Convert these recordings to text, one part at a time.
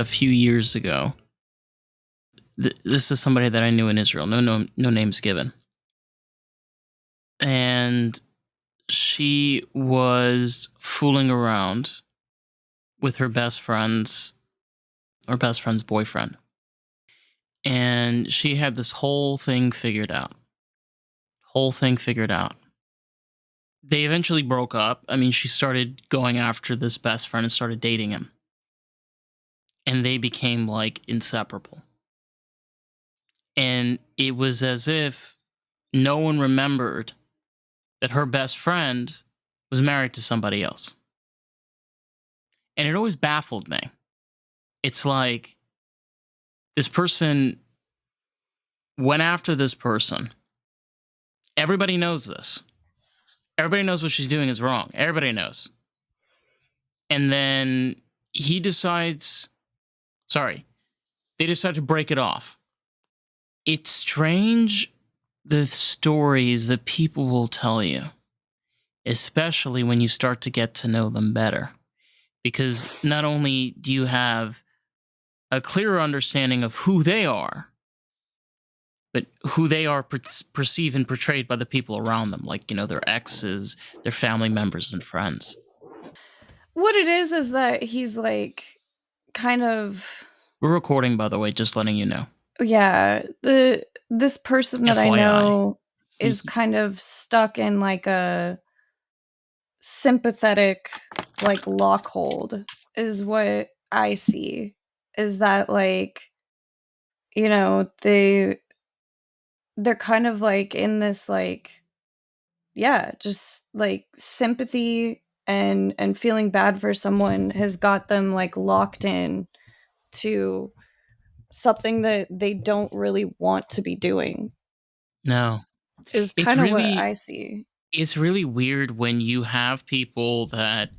a few years ago. This is somebody that I knew in Israel. No names given. And she was fooling around with her best friend's boyfriend. And she had this whole thing figured out. They eventually broke up. I mean, she started going after this best friend and started dating him. And they became like inseparable. And it was as if no one remembered that her best friend was married to somebody else. And it always baffled me. It's like this person went after this person. Everybody knows this. Everybody knows what she's doing is wrong. Everybody knows. And then they decide to break it off. It's strange the stories that people will tell you, especially when you start to get to know them better. Because not only do you have a clearer understanding of who they are, but who they are perceived and portrayed by the people around them, like, their exes, their family members and friends. What it is that he's like kind of... We're recording, by the way, just letting you know. Yeah, this person that FYI. I know is kind of stuck in like a sympathetic like lock hold is what I see. Is that like, they're kind of like in this like, just like sympathy and feeling bad for someone has got them like locked in to something that they don't really want to be doing. No. Is kind of what I see. It's really weird when you have people that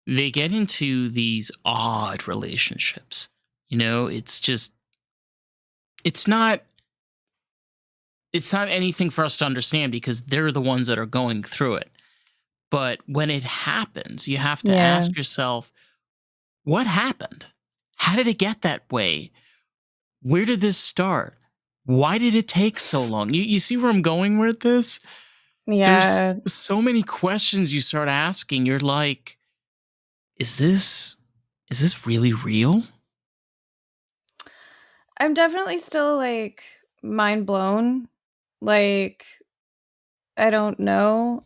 they get into these odd relationships. It's not anything for us to understand because they're the ones that are going through it. But when it happens, you have to ask yourself, what happened? How did it get that way? Where did this start? Why did it take so long? You see where I'm going with this? Yeah. There's so many questions you start asking. You're like, is this really real? I'm definitely still like mind blown. Like, I don't know.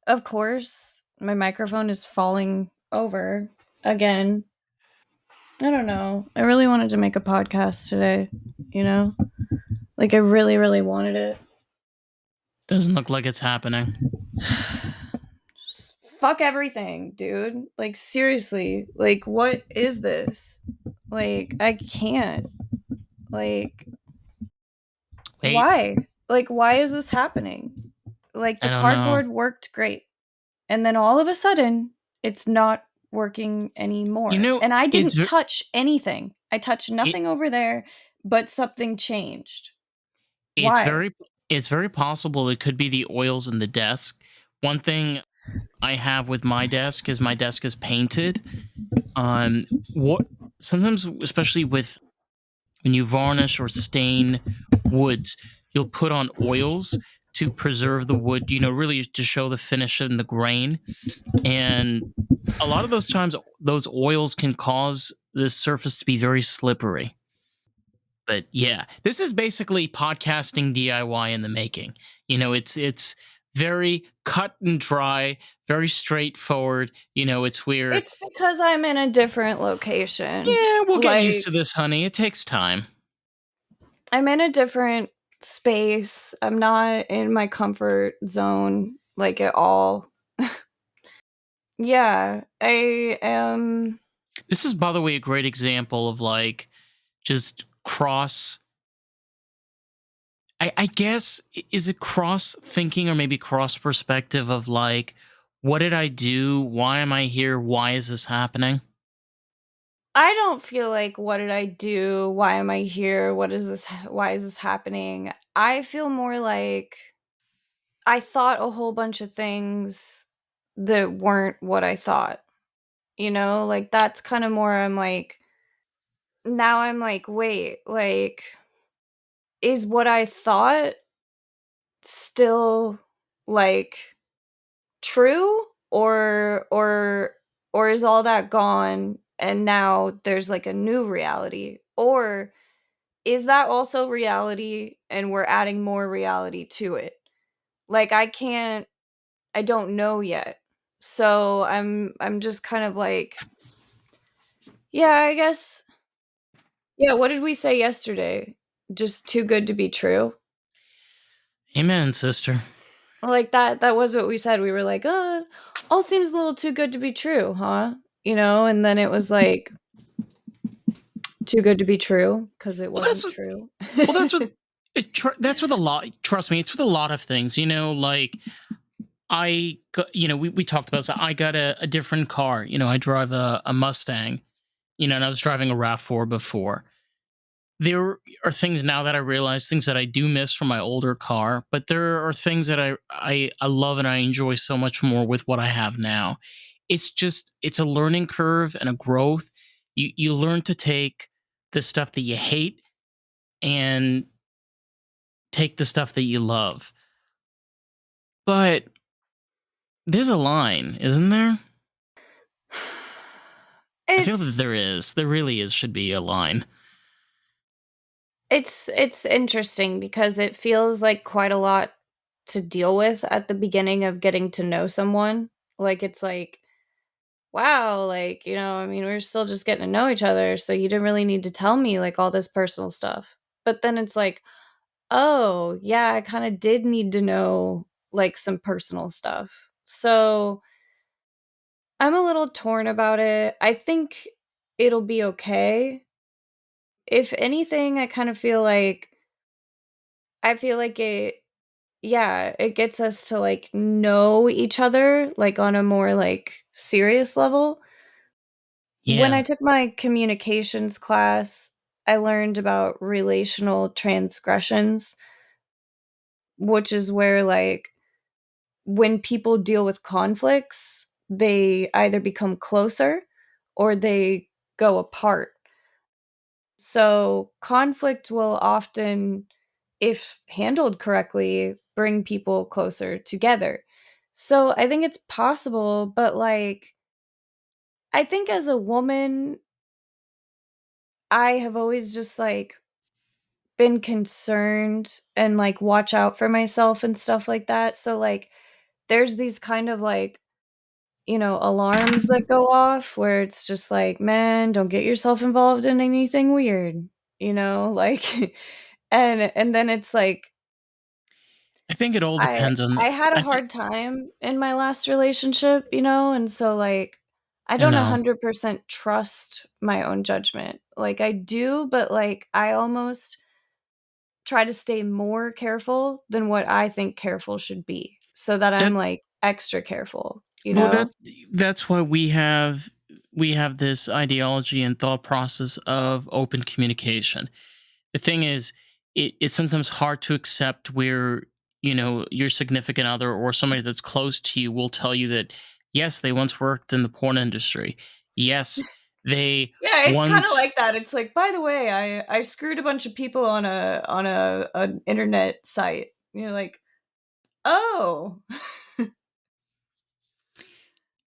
Of course, my microphone is falling over again. I don't know. I really wanted to make a podcast today, Like, I really, really wanted it. Doesn't look like it's happening. Fuck everything, dude. Like, seriously. Like, what is this? Like, I can't. Like, Wait. Why? Like, why is this happening? Like, the cardboard worked great. And then all of a sudden, it's not working anymore. And I didn't touch anything. I touched nothing over there, but something changed. Why? It's very possible it could be the oils in the desk. One thing I have with my desk is painted. Sometimes, especially when you varnish or stain woods, you'll put on oils to preserve the wood, really to show the finish and the grain. And a lot of those times, those oils can cause the surface to be very slippery. But yeah, this is basically podcasting DIY in the making. It's very cut and dry, very straightforward. It's weird. It's because I'm in a different location. Yeah, we'll get used to this, honey. It takes time. I'm in a different space. I'm not in my comfort zone, like, at all. Yeah, I am. This is, by the way, a great example of like just cross. I guess, is it cross thinking or maybe cross perspective of like, what did I do? Why am I here? Why is this happening? I don't feel like, what did I do? Why am I here? What is this? Why is this happening? I feel more like I thought a whole bunch of things that weren't what I thought. Like that's kind of more I'm like now I'm like, wait, like is what I thought still like true or is all that gone and now there's like a new reality? Or is that also reality and we're adding more reality to it? Like I don't know yet. So I'm just kind of like, yeah, I guess yeah, what did we say yesterday? Just too good to be true? Amen, sister. Like that was what we said. We were like, all seems a little too good to be true, huh?" And then it was like too good to be true because it Well, wasn't true. that's what that's with a lot. Trust me, it's with a lot of things. Like we talked about. So I got a different car. I drive a Mustang. And I was driving a Rav4 before. There are things now that I realize, things that I do miss from my older car, but there are things that I love and I enjoy so much more with what I have now. It's a learning curve and a growth. You learn to take the stuff that you hate and take the stuff that you love. But there's a line, isn't there? I feel that It's there is. There really is should be a line. it's interesting because it feels like quite a lot to deal with at the beginning of getting to know someone. Like it's like, wow, like, I mean, we're still just getting to know each other, so you didn't really need to tell me like all this personal stuff. But then it's like, oh, yeah, I kind of did need to know like some personal stuff. So I'm a little torn about it. I think it'll be okay. If anything, I feel like it yeah, it gets us to like know each other like on a more like serious level. When I Yeah. took my communications class, I learned about relational transgressions, which is where like when people deal with conflicts, they either become closer or they go apart. So, conflict will often, if handled correctly, bring people closer together. So, I think it's possible, but like, I think as a woman, I have always just like been concerned and like watch out for myself and stuff like that. So, like, there's these kind of like alarms that go off where it's just like, "Man, don't get yourself involved in anything weird," like and then it's like, I think it all I depends on I had a I think hard time in my last relationship, and so, like, I I don't know. 100% trust my own judgment. Like, I do, but, like, I almost try to stay more careful than what I think careful should be so that I'm, That like, extra careful, you well know? that's why we have this ideology and thought process of open communication. The thing is, it's sometimes hard to accept where your significant other or somebody that's close to you will tell you that yes, they once worked in the porn industry. Yes, they Yeah, it's kinda once like that. It's like, "By the way, I screwed a bunch of people on a an internet site." You're like, "Oh."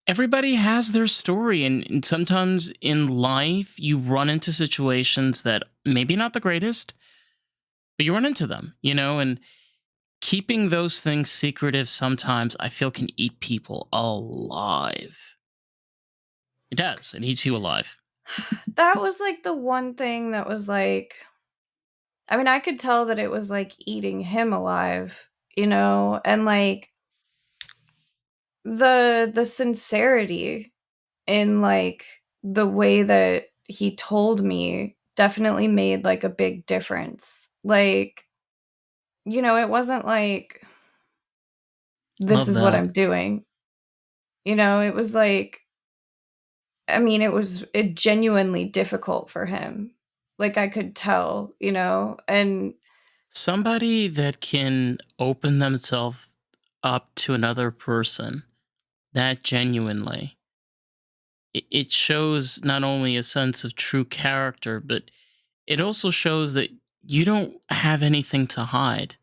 everybody has their story, and sometimes in life you run into situations that maybe not the greatest, but you run into them, and keeping those things secretive sometimes I feel can eat people alive. It does. It eats you alive. That was, like, the one thing that was, like I mean, I could tell that it was, like, eating him alive, and, like, the sincerity in, like, the way that he told me definitely made, like, a big difference. Like, it wasn't like, "This Love is what that. I'm doing." It was like I mean, it genuinely difficult for him. Like, I could tell, and Somebody that can open themselves up to another person that genuinely. it shows not only a sense of true character, but it also shows that you don't have anything to hide.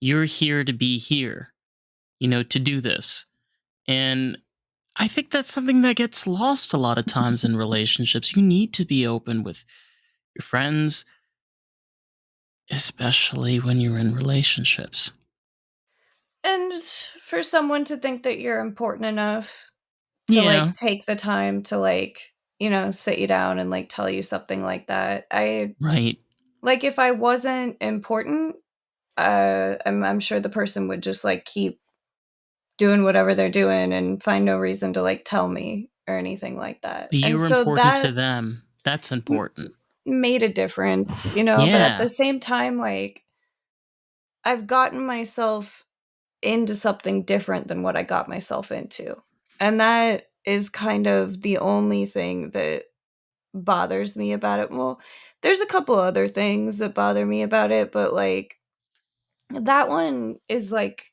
You're here to be here, to do this. And I think that's something that gets lost a lot of times in relationships. You need to be open with your friends, especially when you're in relationships. And for someone to think that you're important enough to, like, Yeah, take the time to, like, sit you down and, like, tell you something like that, right. if I wasn't important, I'm sure the person would just, like, keep doing whatever they're doing and find no reason to, like, tell me or anything like that, But and you're so important to that them. That's m important. made a difference, but at Yeah. the same time, like, I've gotten myself into something different than what I got myself into, and that is kind of the only thing that bothers me about it. Well, there's a couple other things that bother me about it, but, like, that one is, like,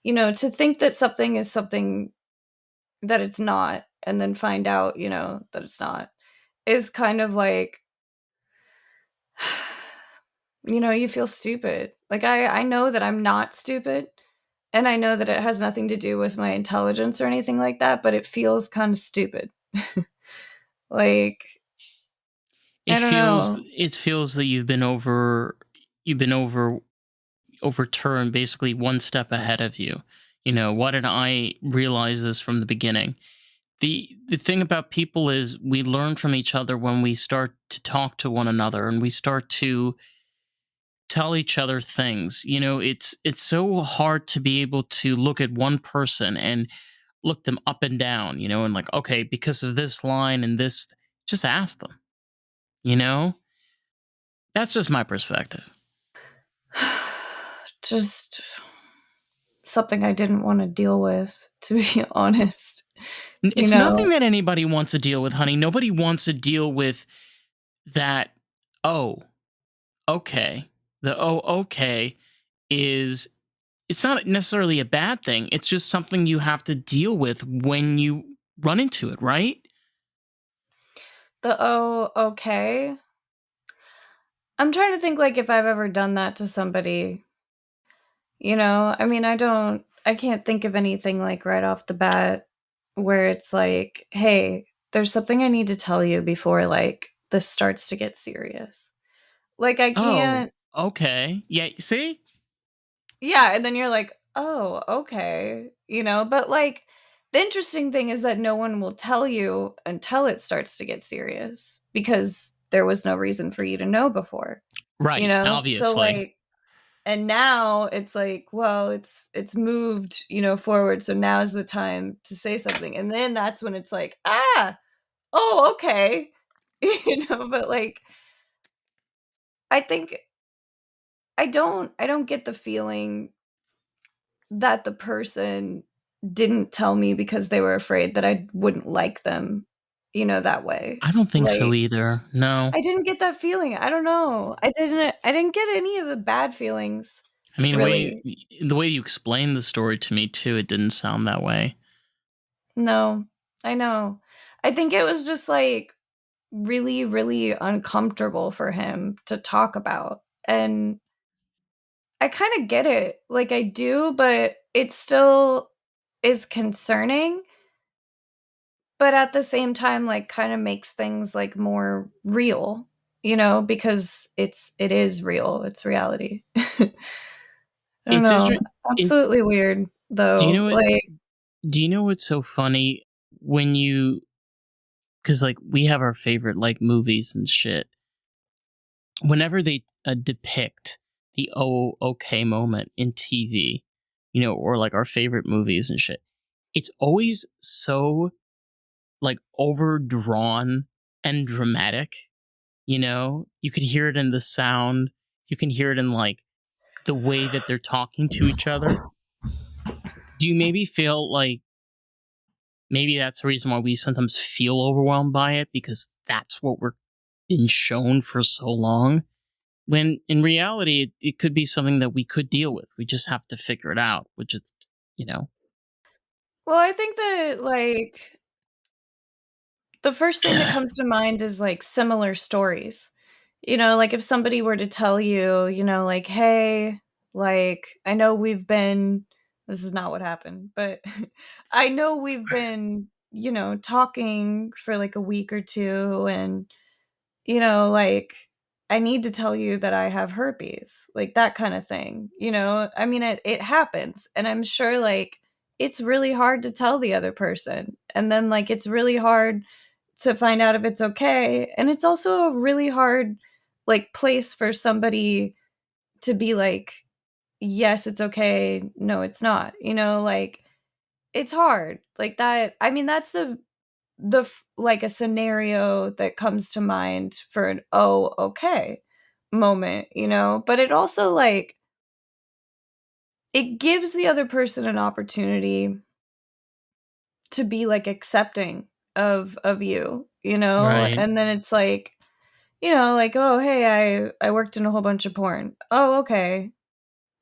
to think that something is something that it's not, and then find out, that it's not, is kind of like, you feel stupid. Like, I know that I'm not stupid, and I know that it has nothing to do with my intelligence or anything like that, but it feels kinda stupid. Like, I don't know. It feels that you've been overturned basically one step ahead of you. Why didn't I realize this from the beginning? The thing about people is we learn from each other when we start to talk to one another and we start to tell each other things. It's so hard to be able to look at one person and look them up and down, and like, okay, because of this line and this, just ask them, you know? That's just my perspective. Just something I didn't wanna deal with, to be honest, you It's know? nothing that anybody wants to deal with, honey. Nobody wants to deal with that. Oh, okay. The oh, okay is it's not necessarily a bad thing. It's just something you have to deal with when you run into it, right? The "Oh, okay." I'm trying to think, like, if I've ever done that to somebody, I mean, I can't think of anything, like, right off the bat where it's like, "Hey, there's something I need to tell you before, like, this starts to get serious." Like, I Oh, can't. okay. Yeah, see? Yeah, and then you're like, "Oh, okay," but, like, the interesting thing is that no one will tell you until it starts to get serious because there was no reason for you to know before, Right, So, obviously. like, and now it's like, well, it's moved, forward, so now's the time to say something, and then that's when it's like, "Ah, oh, okay." But, like, I think I don't get the feeling that the person didn't tell me because they were afraid that I wouldn't like them, that way. I don't think so Like, either. No. I didn't get that feeling, I don't know. I didn't get any of the bad feelings, I mean, really. the way you explained the story to me too, it didn't sound that way. No, I know. I think it was just, like, really, really uncomfortable for him to talk about, and I kinda get it, like, I do, but it still is concerning. But at the same time, like, kinda makes things, like, more real, because it is real, it's reality. I don't It's just know. it's Absolutely weird, do you though, know what like. do you know what's so funny when you cuz like we have our favorite like movies and shit. Whenever they depict the oh okay moment in TV, or like our favorite movies and shit, it's always so like overdrawn and dramatic. You could hear it in the sound, you can hear it in like the way that they're talking to each other. Do you maybe feel like maybe that's the reason why we sometimes feel overwhelmed by it because that's what we're been shown for so long? When in reality, it could be something that we could deal with. We just have to figure it out, which is, you know, Well, I think that, like, the first thing that comes to mind is, like, similar stories. You know, like, if somebody were to tell you, you know, like, "Hey, like, I know we've been" this is not what happened, but "I know we've been, you know, talking for, like, a week or 2, and, you know, like, I need to tell you that I have herpes," like, that kinda thing, you know? I mean, it happens, and I'm sure, like, it's really hard to tell the other person, and then, like, it's really hard to find out if it's okay, and it's also a really hard, like, place for somebody to be like, "Yes, it's okay. No, it's not," you know? Like, it's hard. Like, that I mean, that's the f like, a scenario that comes to mind for an, "Oh, okay," moment, you know? But it also, like, it gives the other person an opportunity to be, like, accepting of you, you know? Right. And then it's like, you know, like, "Oh, hey, I worked in a whole bunch of porn." "Oh, okay.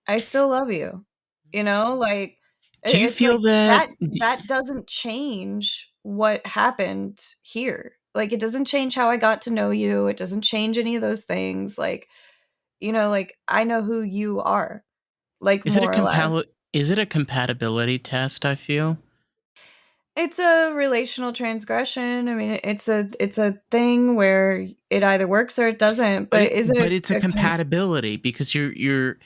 I still love you." You know? Like, Do you it's feel like that? that doesn't change what happened here. Like, it doesn't change how I got to know you, it doesn't change any of those things, like, you know, like, I know who you are, like, Is it a more or less. is it a compatibility test? I feel, It's a relational transgression. I mean, it's a thing where it either works or it doesn't, but is it but it's a a com compatibility because you're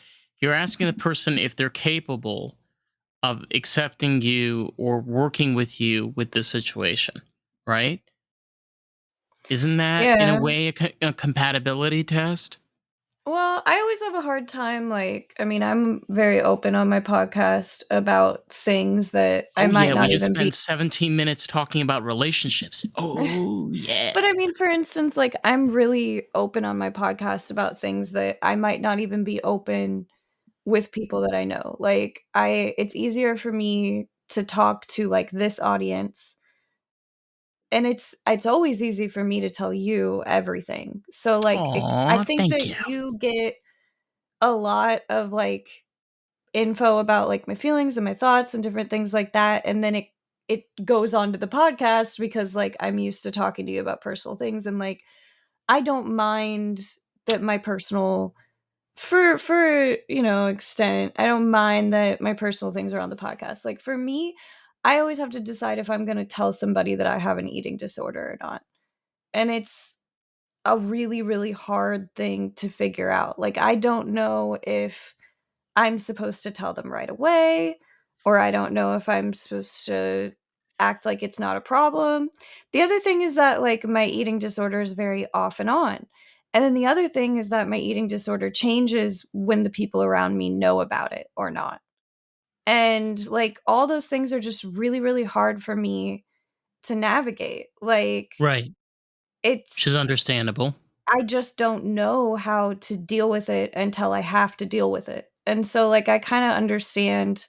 asking the person if they're capable of accepting you or working with you with this situation, right? Isn't that in a Yeah. way a compatibility test? Well, I always have a hard time, like I mean, I'm very open on my podcast about things that I Oh might yeah, we not just even be spent 17 minutes talking about relationships. Oh yeah. but I mean, for instance, like, I'm really open on my podcast about things that I might not even be open with people that I know. Like, I it's easier for me to talk to, like, this audience, and it's always easy for me to tell you everything. So, like, I Aw, think thank that you. you get a lot of, like, info about, like, my feelings and my thoughts and different things like that, and then it goes on to the podcast because, like, I'm used to talking to you about personal things, and, like, I don't mind that my personal for, you know, extent, I don't mind that my personal things are on the podcast. Like, for me, I always have to decide if I'm gonna tell somebody that I have an eating disorder or not, and it's a really, really hard thing to figure out. Like, I don't know if I'm supposed to tell them right away, or I don't know if I'm supposed to act like it's not a problem. The other thing is that, like, my eating disorder is very off and on. And then the other thing is that my eating disorder changes when the people around me know about it or not. And, like, all those things are just really, really hard for me to navigate. Like, Right. Which is it's understandable. I just don't know how to deal with it until I have to deal with it. And so, like, I kinda understand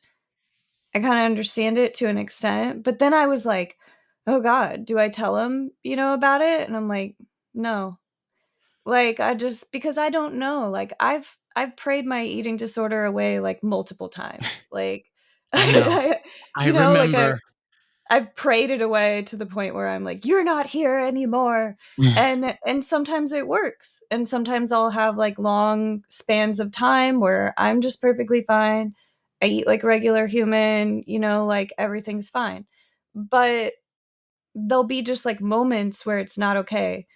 it to an extent, but then I was like, "Oh god, do I tell him, you know, about it?" And I'm like, "No." Like, I just because I don't know, like, I've prayed my eating disorder away, like, multiple times, like, I know. I I you know, like, remember. I've prayed it away to the point where I'm like, "You're not here anymore," and sometimes it works, and sometimes I'll have, like, long spans of time where I'm just perfectly fine. I eat like a regular human, you know, like, everything's fine. But there'll be just, like, moments where it's not okay,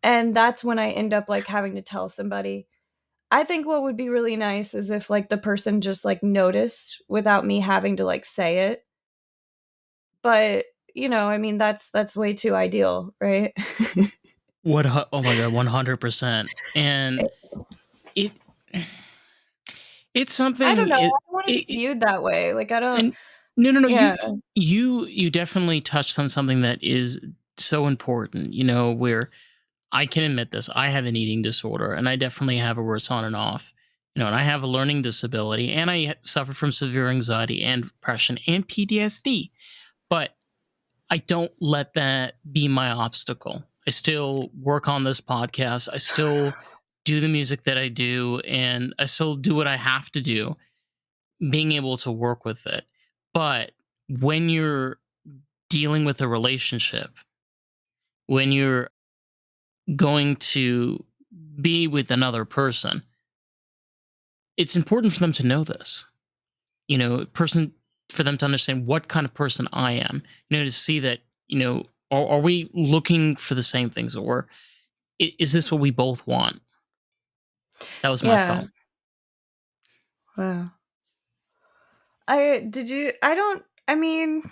and that's when I end up, like, having to tell somebody. I think what would be really nice is if, like, the person just, like, noticed without me having to, like, say it. But, you know, I mean, that's way too ideal, right? Oh my god, 100%. And it it's I something don't know, it I don't wanna be it, viewed that way, like, I don't and no, no, no. yeah. You definitely touched on something that is so important. Where I can admit this. I have an eating disorder, and I definitely have a worse on and off. And I have a learning disability, and I suffer from severe anxiety and depression and PTSD. But I don't let that be my obstacle. I still work on this podcast. I still do the music that I do, and I still do what I have to do, being able to work with it. But when you're dealing with a relationship, when you're going to be with another person, it's important for them to know this. Person for them to understand what kind of person I am. To see that, are we looking for the same things, or is this what we both want? That was my Yeah. thought. Wow. I don't I mean,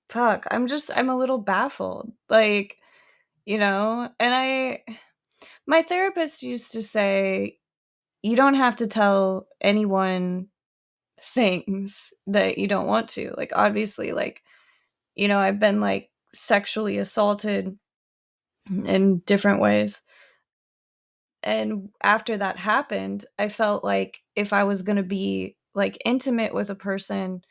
fuck, I'm a little baffled. Like, and my therapist used to say you don't have to tell anyone things that you don't want to. Like, obviously, like, I've been like sexually assaulted in different ways. And after that happened, I felt like if I was going to be like intimate with a person,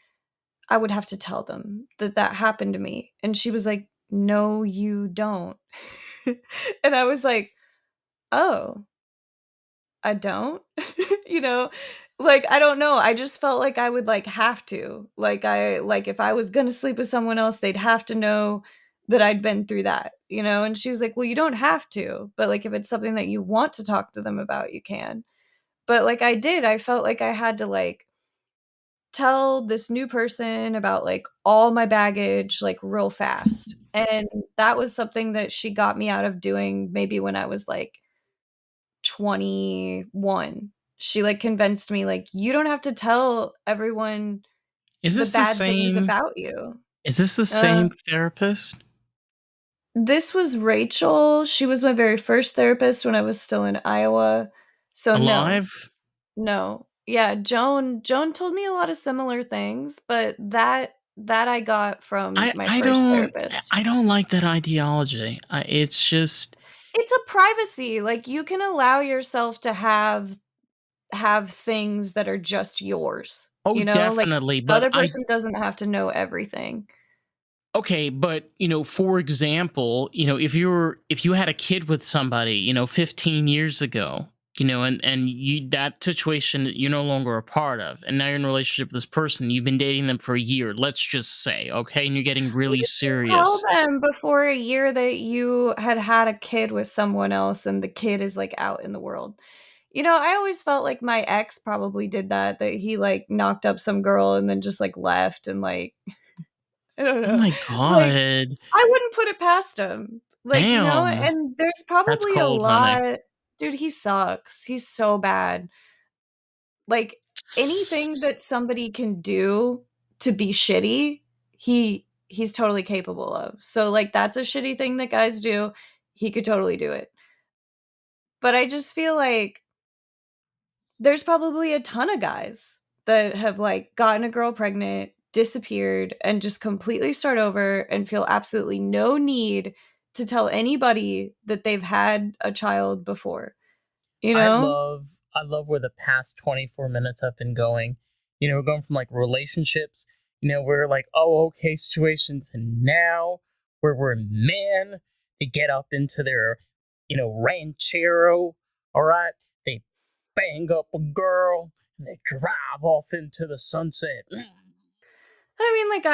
I would have to tell them that that happened to me. And she was like, "No, you don't." And I was like, "Oh, I don't?" you know? Like, I don't know. I just felt like I would like have to. Like if I was going to sleep with someone else, they'd have to know that I'd been through that. And she was like, "Well, you don't have to, but like if it's something that you want to talk to them about, you can." But like I did, I felt like I had to like tell this new person about like all my baggage like real fast. And that was something that she got me out of doing maybe when I was like 21. She like convinced me like you don't have to tell everyone Is the this the bad things same? about you. Is this the Uh same therapist? this was Rachel. She was my very first therapist when I was still in Iowa. So no. Alive? No. Yeah, Joan told me a lot of similar things, but that I got from I my I first don't therapist. I don't like that ideology. It's just, It's a privacy, like, you can allow yourself to have things that are just yours, oh, like, definitely, the but other I person doesn't have to know everything. okay, but for example, if you had a kid with somebody, 15 years ago, and you that situation that you're no longer a part of, and now you're in a relationship with this person, you've been dating them for a year, let's just say, okay, and you're getting What really did you tell serious. them before a year that you had a kid with someone else and the kid is, like, out in the world? I always felt like my ex probably did that he, like, knocked up some girl and then just, like, left and, like, I don't Oh know. my Like, god. I wouldn't put it past him. Like, Damn. and there's That's probably a cold, honey. lot. Dude, he sucks. He's so bad. Like, anything S- that somebody can do to be shitty, he's totally capable of. So, like, that's a shitty thing that guys do. He could totally do it. But I just feel like there's probably a ton of guys that have, like, gotten a girl pregnant, disappeared, and just completely start over and feel absolutely no need to tell anybody that they've had a child before, you I know? love I love where the past 24 minutes have been going. We're going from like relationships, we're like, oh, okay, situations, and now where we're men, they get up into their, ranchero, all right? They bang up a girl and they drive off into the sunset. I mean, like,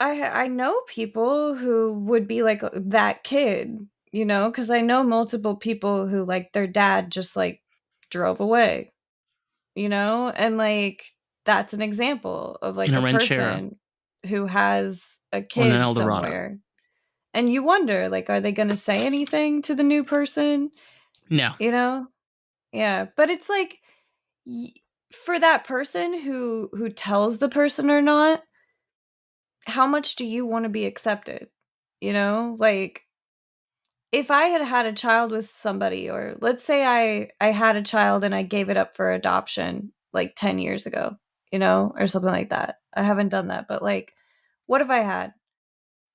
I know people who would be like that kid, because I know multiple people who, like, their dad just, like, drove away, and, like, that's an example of, In like, a a ranchero person who has a or in an kid Eldorado. somewhere, and you wonder, like, are they gonna say anything to the new person, No, you know? Yeah, but it's like, y for that person who tells the person or not, how much do you wanna be accepted? Like, if I had had a child with somebody, or let's say I had a child and I gave it up for adoption, like, 10 years ago, or something like that. I haven't done that, but, like, what if I had?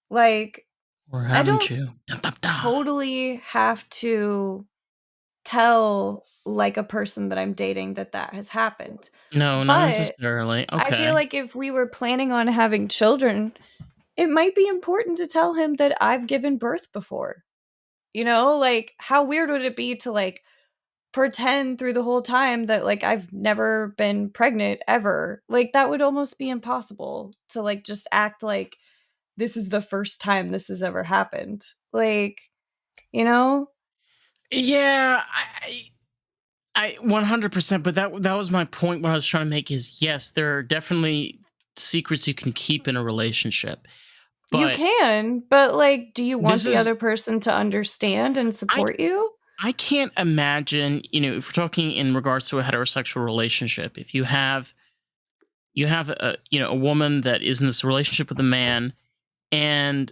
Like, or I haven't don't you? Da, da, da. totally have to tell, like, a person that I'm dating that that has happened, No, not but necessarily. I feel Okay. like if we were planning on having children, it might be important to tell him that I've given birth before. Like, how weird would it be to, like, pretend through the whole time that, like, I've never been pregnant ever? Like, that would almost be impossible to, like, just act like this is the first time this has ever happened. Like, you know? Yeah, I 100%. But that was my point. What I was trying to make is yes, there are definitely secrets you can keep in a relationship, You but can, but, like, do you want this the is other person to understand and I support you? I can't imagine, if we're talking in regards to a heterosexual relationship, if you have a woman that is in this relationship with a man, and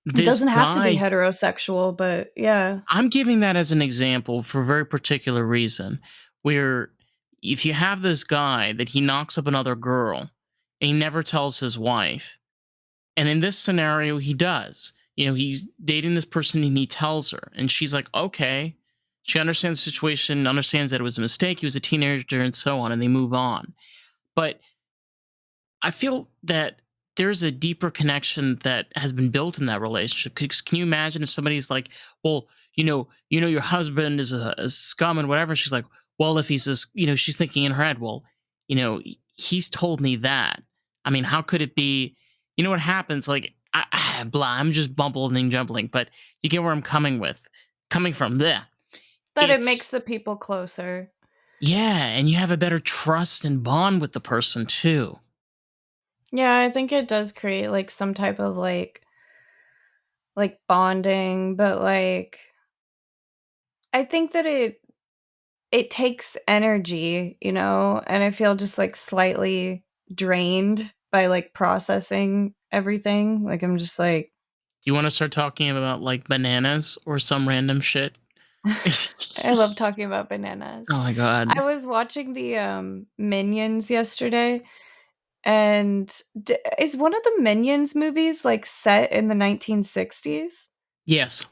It this doesn't have to be guy, heterosexual, but yeah. I'm giving that as an example for a very particular reason, where if you have this guy that he knocks up another girl and he never tells his wife, and in this scenario he does, he's dating this person and he tells her, and she's like, okay, she understands the situation, understands that it was a mistake, he was a teenager, and so on, and they move on. But I feel that there's a deeper connection that has been built in that relationship. Can you imagine if somebody's like, well, your husband is a scum and whatever. She's like, well, if he's she's thinking in her head, well, he's told me that. I mean, how could it be? You know what happens? Like, blah. I'm just bumbling, jumbling, but you get where I'm coming from. There, That it makes it's the people closer. yeah, and you have a better trust and bond with the person too. Yeah, I think it does create, like, some type of, like, bonding, but, like, I think that it takes energy, and I feel just, like, slightly drained by, like, processing everything. Like, I'm just like Do you want to start talking about like bananas or some random shit? I love talking about bananas. Oh my I god. was watching the, Minions yesterday, and is one of the Minions movies, like, set in the 1960s? Yes.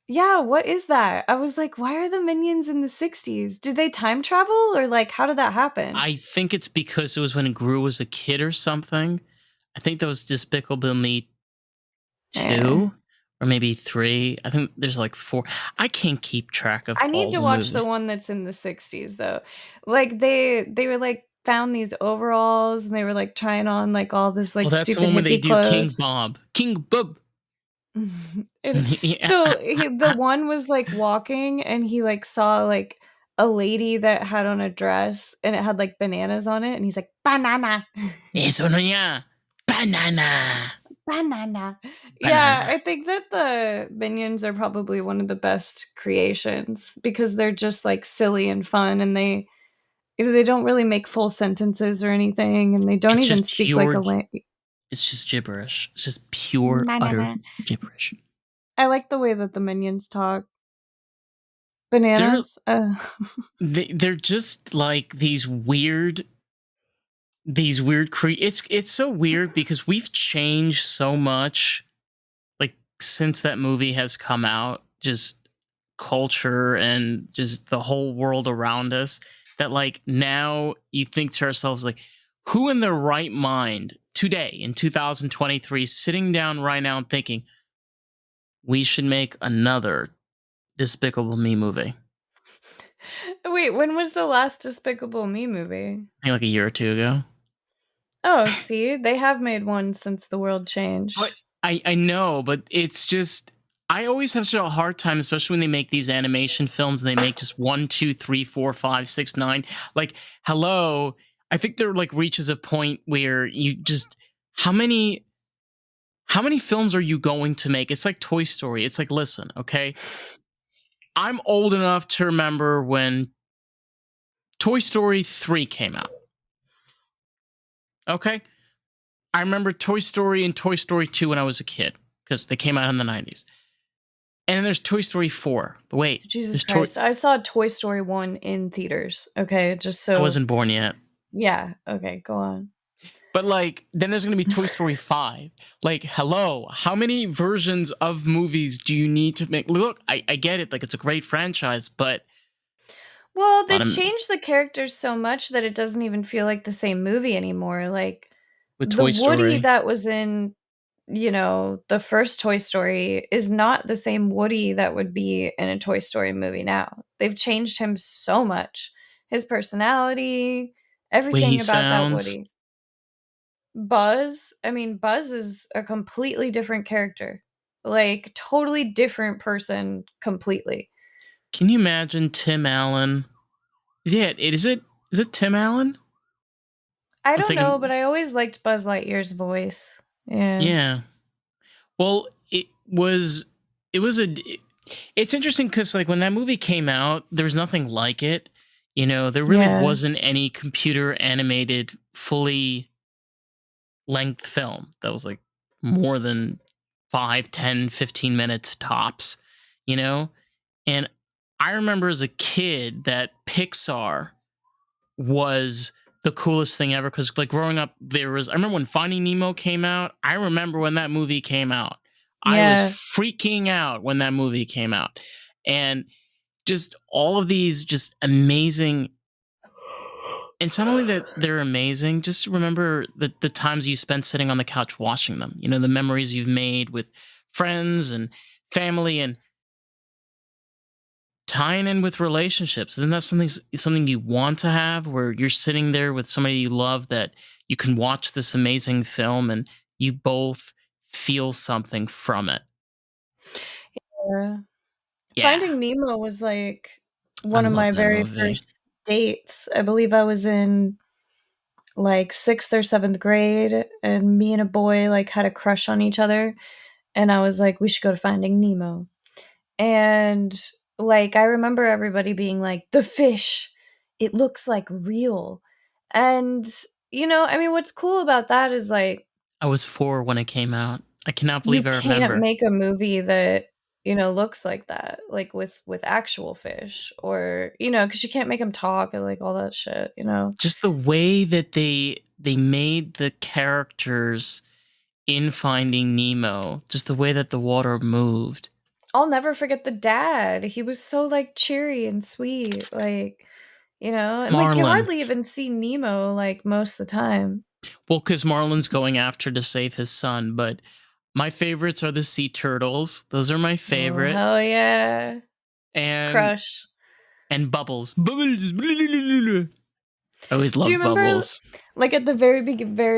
Yeah, what is that? I was like, "Why are the Minions in the '60s? Did they time travel, or, like, how did that happen?" I think it's because it was when Gru was a kid or something. I think that was Despicable Me Eh. 2 or maybe 3. I think there's like 4. I can't keep track of I need all to the watch the movie. one that's in the '60s, though. Like, they were, like, found these overalls, and they were, like, trying on, like, all this, Oh, like, that's the stupid one where they hippie do King clothes. Bob. King Bob. Yeah. So, the one was, like, walking, and he, like, saw, like, a lady that had on a dress, and it had, like, bananas on it, and he's like, "Banana." Eso no ya. Banana. Banana. Yeah, Banana. I think that the Minions are probably one of the best creations because they're just, like, silly and fun, and they don't really make full sentences or anything, and they don't It's even just speak like pure a la it's just gibberish. It's just pure utter Banana. gibberish. I like the way that the Minions talk. They're Bananas? they're just like it's so weird because we've changed so much like since that movie has come out, just culture and just the whole world around us, that like now you think to ourselves like, who in their right mind today in 2023 sitting down right now and thinking we should make another Despicable Me movie? Wait, when was the last Despicable Me movie? I think like a year or two ago. Oh, see, they have made one since the world But changed. I know, but it's just I always have such a hard time, especially when they make these animation films and they make just one, two, three, four, five, six, nine. Like, hello, I think there like reaches a point where you just how many films are you going to make? It's like Toy Story. It's like, listen, okay, I'm old enough to remember when Toy Story 3 came out. Okay, I remember Toy Story and Toy Story 2 when I was a kid because they came out in the 90s. And then there's Toy Story 4. But wait, Jesus there's Toy. Christ. I saw Toy Story 1 in theaters, okay? Just I so wasn't born yet. yeah, okay, go on. But like, then there's gonna be Toy Story 5. Like, hello, how many versions of movies do you need to make? Look, I get it, like it's a great franchise, but Well, a lot they of changed the characters so much that it doesn't even feel like the same movie anymore, like, with the Toy Woody Story. that was in, the first Toy Story is not the same Woody that would be in a Toy Story movie now. They've changed him so much. His personality, Way he everything about that sounds. Woody. Buzz, I mean, Buzz is a completely different character. like totally different person completely. Can you imagine Tim Allen? Is it Tim Allen? I I'm don't know, thinking, but I always liked Buzz Lightyear's voice. Yeah. yeah. Well, it was a it's interesting because like when that movie came out, there was nothing like it. There really Yeah. wasn't any computer animated fully length film that was like more than 5, 10, 15 minutes tops, you know? And I remember as a kid that Pixar was the coolest thing ever because like growing up I remember when Finding Nemo came out. I remember when that movie came out. I was Yeah. freaking out when that movie came out. And just all of these just amazing, and it's not only that they're amazing, just remember the times you spent sitting on the couch watching them, the memories you've made with friends and family, and tying in with relationships. Isn't that something you want to have, where you're sitting there with somebody you love, that you can watch this amazing film and you both feel something from it? Yeah. Yeah, Finding Nemo was, like, I one of love my that very movie. first dates. I believe I was in, like, 6th or 7th grade, and me and a boy, like, had a crush on each other, and I was like, "We should go to Finding Nemo." And, like, I remember everybody being like, "The fish, it looks, like, real." And, I mean, what's cool about that is, like, I was 4 when it came out. I cannot you believe I can't remember. make a movie that, looks like that, like, with actual fish or, because you can't make them talk and, like, all that shit. Just the way that they made the characters in Finding Nemo, just the way that the water moved. I'll never forget the dad. He was so, like, cheery and sweet, like, and, like, you Marlin. hardly even see Nemo, like, most of the time. Well, because Marlin's going after to save his son, but my favorites are the sea turtles. Those are my Oh, favorite. hell yeah. And Crush. Bubbles. Bubbles. I always Do you loved remember, Bubbles. like, at the very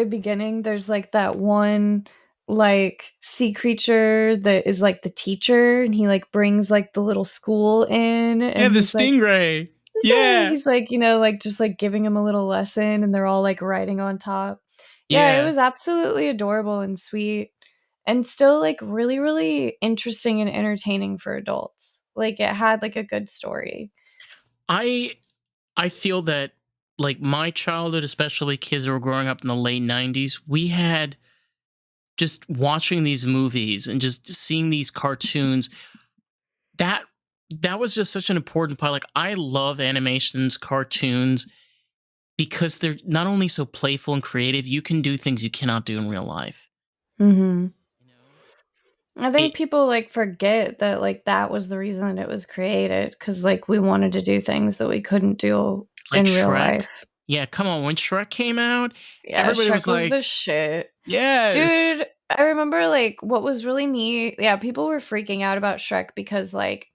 beginning, there's, like, that one, like, sea creature that is, like, the teacher, and he, like, brings, like, the little school in, Yeah, and the he's like, stingray. "Say," Yeah. he's like, like, just, like, giving him a little lesson, and they're all, like, riding on top. Yeah, it Yeah. was absolutely adorable and sweet, and still, like, really, really interesting and entertaining for adults. Like, it had, like, a good story. I I feel that like my childhood, especially kids that were growing up in the late 90s, we had just watching these movies and just seeing these cartoons, that that was just such an important part. Like I love animations, cartoons, because they're not only so playful and creative, you can do things you cannot do in real life. Mhm. You know? I think It people, like, forget that, like, that was the reason it was created because, like, we wanted to do things that we couldn't do like in real Shrek. life. Yeah, come on. When Shrek came out, Yeah, everybody was Shrek was the like, shit. yes. Dude, I remember, like, what was really neat, yeah, people were freaking out about Shrek because, like,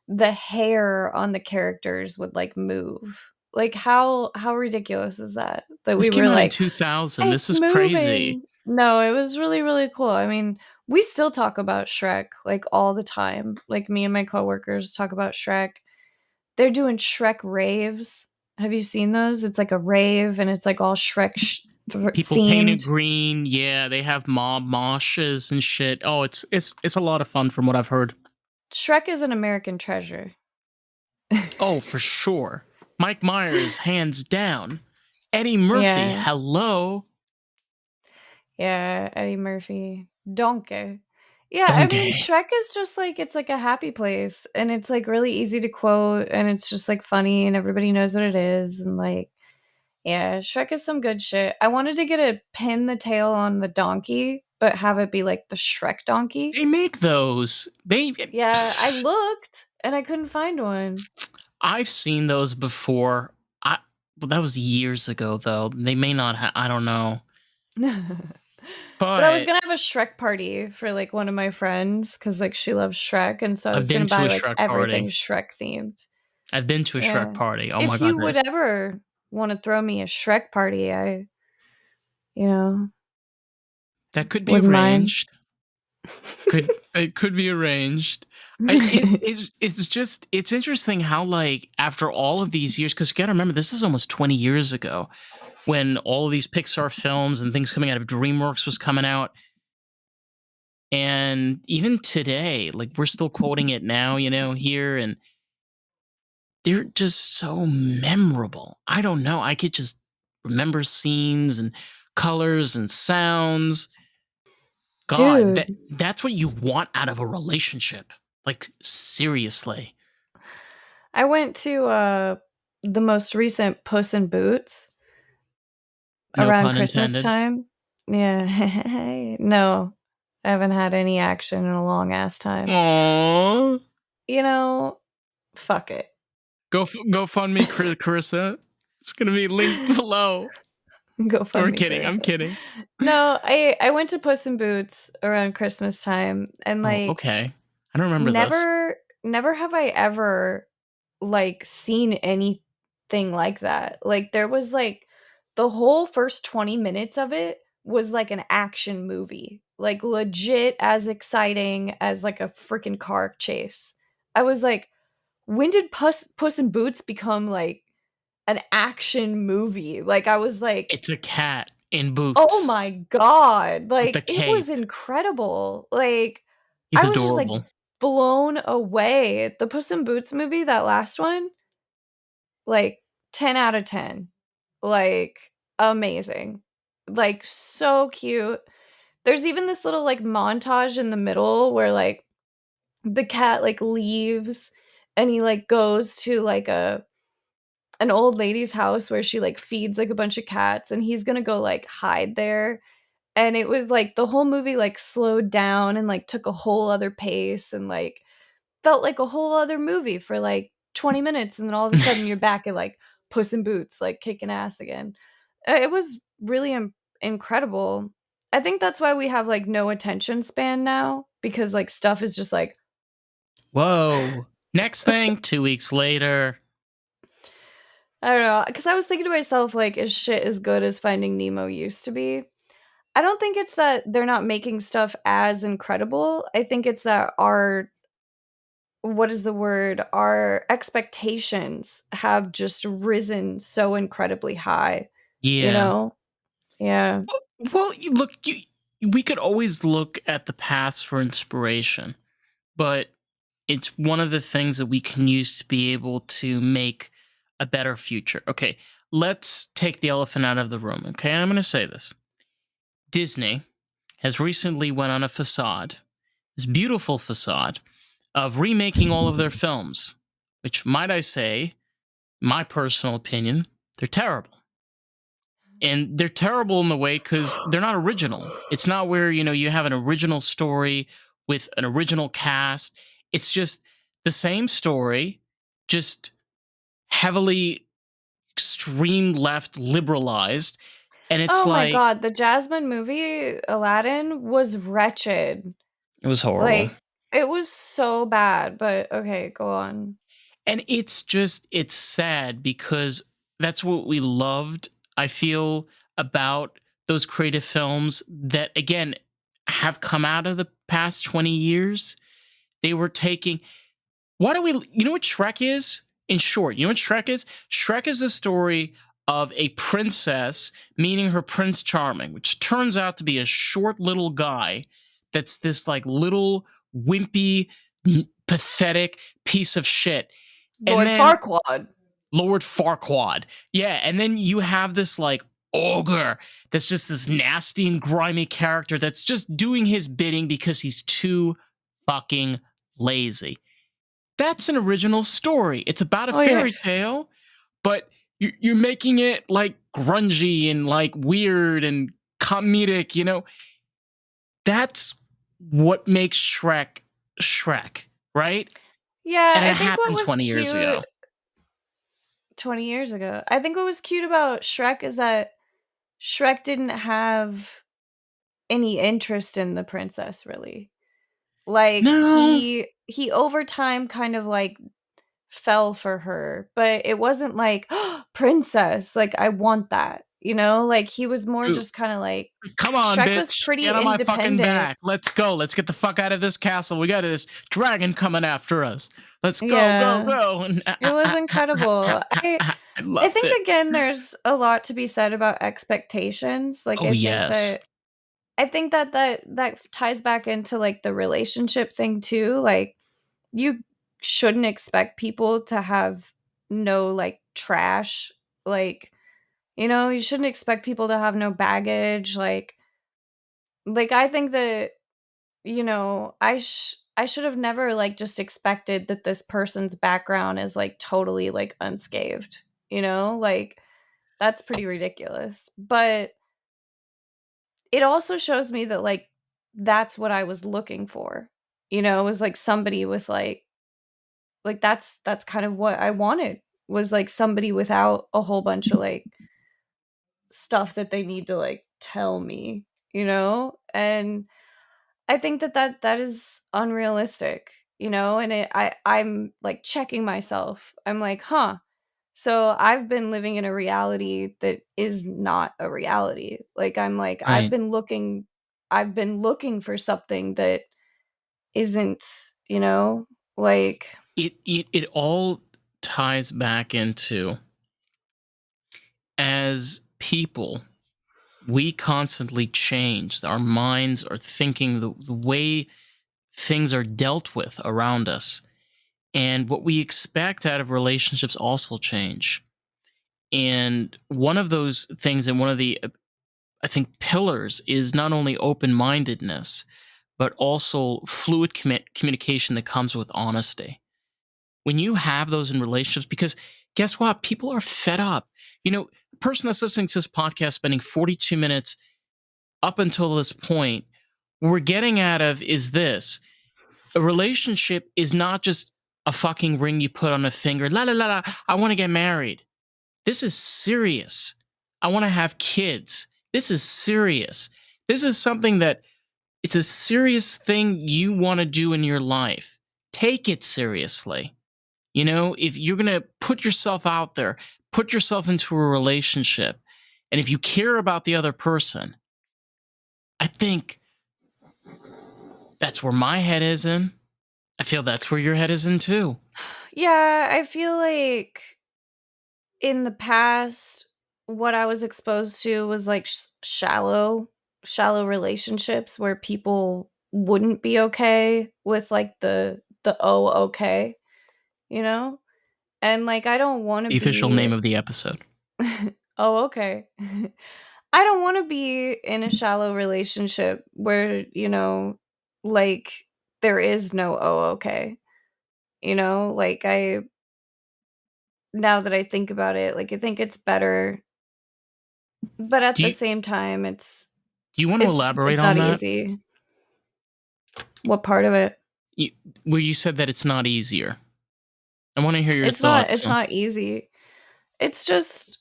the hair on the characters would, like, move. Like, how ridiculous is that? That This we came were out in like, 2000. This "It's is crazy. moving." No, it was really, really cool. I mean, we still talk about Shrek, like, all the time. Like, me and my coworkers talk about Shrek. They're doing Shrek raves. Have you seen those? It's like a rave, and it's, like, all Shrek People painted themed. green. Yeah, they have mob moshes and shit. Oh, it's a lot of fun from what I've heard. Shrek is an American treasure. Oh, for sure. Mike Myers, hands down. Eddie Murphy, Yeah. hello. Yeah, Eddie Murphy. Donkey. Yeah, I mean, Donkey. Shrek is just like it's like a happy place, and it's, like, really easy to quote, and it's just, like, funny, and everybody knows what it is, and, like, yeah, Shrek is some good shit. I wanted to get a pin the tail on the donkey, but have it be, like, the Shrek donkey. They make those. Yeah, I looked, and I couldn't find one. I've seen those before. Well, that was years ago though. They may not I don't know. But I was But gonna have a Shrek party for, like, one of my friends because like, she loves Shrek, and so I I've was been gonna to buy, a like, Shrek everything party. Shrek themed. I've been to a Shrek Yeah. party. Oh my If god, you would ever wanna throw me a Shrek party, I, you know, that could be wouldn't mind. arranged. Could be arranged. It's interesting how like after all of these years, because you got to remember this is almost 20 years ago when all of these Pixar films and things coming out of DreamWorks was coming out, and even today, like we're still quoting it now, here, and they're just so memorable. I don't know. I could just remember scenes and colors and sounds. God, Dude, that's what you want out of a relationship. Like seriously. I went to the most recent Puss in Boots No around pun Christmas intended. time. Yeah. No, I haven't had any action in a long ass time. Aww. You know, fuck it. Go fund me, Carissa. It's gonna be linked below. Go fund We're me, kidding. I'm Carissa. kidding. No, I went to Puss in Boots around Christmas time, and Oh, like okay. I don't remember this. never have I ever like seen anything like that. Like there was like the whole first 20 minutes of it was like an action movie. Like legit as exciting as like a freaking car chase. I was like, when did Puss in Boots become like an action movie? Like I was like, It's a cat in oh boots my god, with a like, it was cape. incredible, like, He's I was just, like, adorable. blown away. The Puss in Boots movie, that last one, like, 10 out of 10. Like, amazing. Like, so cute. There's even this little, like, montage in the middle where, like, the cat, like, leaves and he, like, goes to, like, an old lady's house where she, like, feeds, like, a bunch of cats, and he's gonna go, like, hide there. And it was like the whole movie like slowed down and like took a whole other pace and like felt like a whole other movie for like 20 minutes, and then all of a sudden you're back at like Puss in Boots like kicking ass again. It was really incredible. I think that's why we have like no attention span now, because like stuff is just like Whoa. Next thing, 2 weeks later. I don't know, because I was thinking to myself like, is shit as good as Finding Nemo used to be? I don't think it's that they're not making stuff as incredible. I think it's that our what is the word? Our expectations have just risen so incredibly high, you Yeah. know? Yeah. Well, look, we could always look at the past for inspiration, but it's one of the things that we can use to be able to make a better future. Okay, let's take the elephant out of the room. Okay, I'm going to say this. Disney has recently went on a facade, this beautiful facade of remaking all of their films, which might I say, my personal opinion, they're terrible. And they're terrible in the way because they're not original. It's not where, you have an original story with an original cast. It's just the same story, just heavily extreme left liberalized. And it's Oh my like, god, the Jasmine movie, Aladdin, was wretched. it was horrible. Like, it was so bad, but okay, go on. And it's sad because that's what we loved, I feel, about those creative films that, again, have come out of the past 20 years. They were taking, why do we, you know what Shrek is? In short, you know what Shrek is? Shrek is the story of a princess meeting her Prince Charming, which turns out to be a short little guy that's this like little wimpy, pathetic piece of shit. And Lord then Farquaad. Lord Farquaad. Yeah, and then you have this like ogre that's just this nasty and grimy character that's just doing his bidding because he's too fucking lazy. That's an original story. It's about a Oh yeah. fairy tale, but you're making it like grungy and like weird and comedic, That's what makes Shrek Shrek, right? Yeah, And it I think what happened was 20 years ago. cute 20 years ago. I think what was cute about Shrek is that Shrek didn't have any interest in the princess really. Like No. he over time kind of like fell for her, but it wasn't like, "Oh, princess, like I want that." you know? Like, he was more Dude, just kinda like come on, Shrek was bitch. pretty Get on my fucking independent. back. Let's go. Let's get the fuck out of this castle. We got this dragon coming after us. Let's go, go, Yeah. go. And It was incredible. I I loved think, it. again, there's a lot to be said about expectations. Like, Oh, yes. I think that ties back into, like, the relationship thing too. Like, you shouldn't expect people to have no, like, trash. Like, you know, you shouldn't expect people to have no baggage. Like, I think that, you know, I should have never, like, just expected that this person's background is, like, totally, like, unscathed, you know? Like, that's pretty ridiculous. But it also shows me that, like, that's what I was looking for. You know, it was, like, somebody with, that's kind of what I wanted, was, like, somebody without a whole bunch of, like, stuff that they need to, like, tell me, you know? And I think that that is unrealistic, you know? And I'm, like, checking myself. I'm like, "Huh, so I've been living in a reality that is not a reality." Like, Right. I've been looking for something that isn't, you know, like, It all ties back into, as people, we constantly change. Our minds are thinking, the way things are dealt with around us. And what we expect out of relationships also change. And one of those things, and one of the, I think, pillars is not only open mindedness, but also fluid communication that comes with honesty. When you have those in relationships, because guess what? People are fed up. You know, the person that's listening to this podcast, spending 42 minutes up until this point, what we're getting out of is this: a relationship is not just a fucking ring you put on a finger. La la la la. I want to get married. This is serious. I want to have kids. This is serious. This is something that, it's a serious thing you want to do in your life. Take it seriously. You know, if you're going to put yourself out there, put yourself into a relationship, and if you care about the other person, I think that's where my head is in. I feel that's where your head is in too. yeah, I feel like in the past, what I was exposed to was, like, shallow relationships where people wouldn't be okay with, like, "Oh, okay," you know? And, like, I don't wanna The official be name of the episode. "Oh, okay." I don't wanna be in a shallow relationship where, you know, like, there is no "Oh, okay." You know? Like, I now that I think about it, like, I think it's better, but at Do the you same time, do you want to elaborate it's on not that? easy. What part of it? You, where you said that it's not easier. I want to hear your thought It's too. not easy. It's just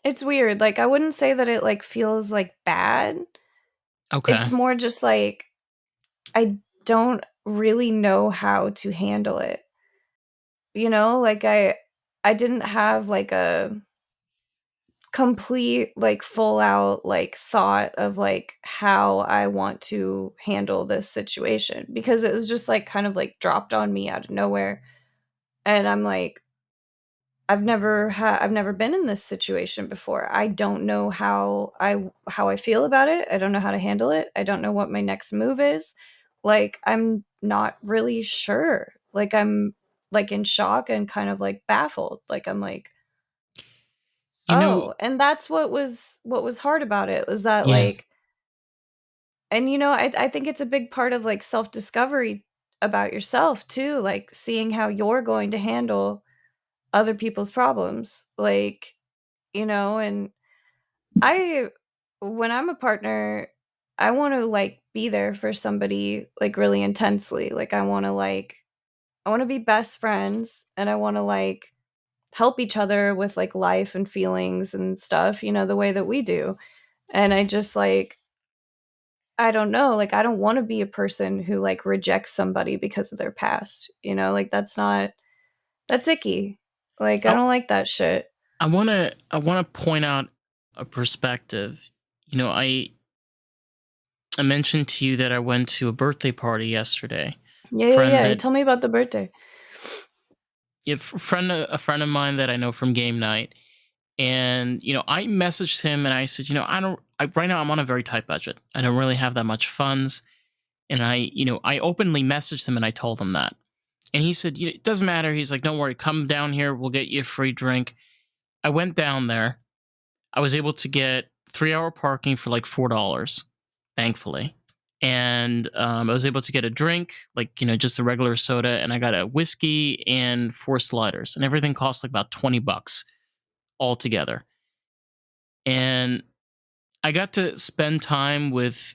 it's weird. Like, I wouldn't say that it, like, feels, like, bad. Okay. It's more just, like, I don't really know how to handle it, you know? Like, I didn't have, like, a complete, like, full out, like, thought of, like, how I want to handle this situation, because it was just, like, kind of, like, dropped on me out of nowhere, and I'm like, I've never been in this situation before. I don't know how I feel about it. I don't know how to handle it. I don't know what my next move is. Like, I'm not really sure. Like, I'm, like, in shock and kind of, like, baffled. Like, I'm like, You know, "Oh," and that's what was hard about it, was that, yeah. like, and, you know, I think it's a big part of, like, self-discovery about yourself too, like, seeing how you're going to handle other people's problems. Like, you know, and I when I'm a partner, I wanna, like, be there for somebody, like, really intensely. Like, I wanna be best friends, and I wanna, like, help each other with, like, life and feelings and stuff, you know, the way that we do. And I just, like, I don't know, like, I don't wanna be a person who, like, rejects somebody because of their past, you know? Like, that's icky. Like, I I, don't like that shit. I want to point out a perspective. You know, I mentioned to you that I went to a birthday party yesterday. Yeah, yeah, Friend yeah. that Tell me about the birthday. a friend of mine that I know from game night, and I messaged him and I said, I don't. Right now I'm on a very tight budget. I don't really have that much funds, and I openly messaged him and I told him that, and he said, it doesn't matter. He's like, don't worry, come down here. We'll get you a free drink. I went down there. I was able to get 3 hour parking for like $4, thankfully. And I was able to get a drink, like, just a regular soda, and I got a whiskey and 4 sliders, and everything cost like about $20 altogether. And I got to spend time with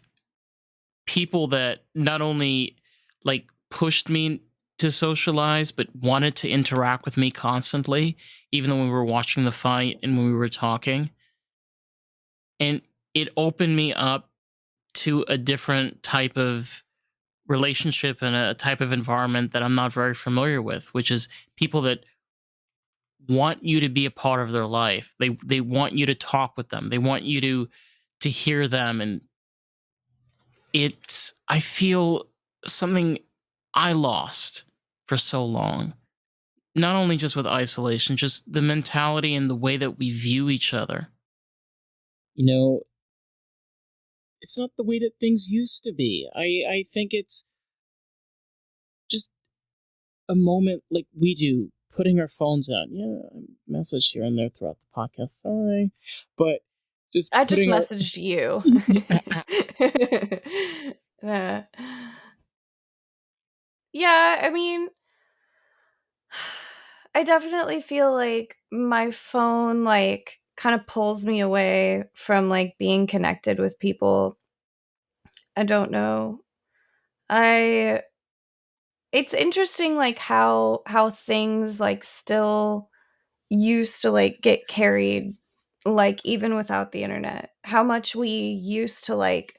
people that not only like pushed me to socialize, but wanted to interact with me constantly, even though we were watching the fight and when we were talking. And it opened me up to a different type of relationship and a type of environment that I'm not very familiar with, which is people that want you to be a part of their life. They want you to talk with them. They want you to hear them, and it's I feel something I lost for so long. Not only just with isolation, just the mentality and the way that we view each other. You know, it's not the way that things used to be. I think it's just a moment like we do, putting our phones out. Yeah, message here and there throughout the podcast. Sorry, but just I just putting our messaged you. Uh, yeah, I mean, I definitely feel like my phone, like, kind of pulls me away from, like, being connected with people. I don't know. I It's interesting, like, how things, like, still used to, like, get carried, like, even without the internet. How much we used to, like,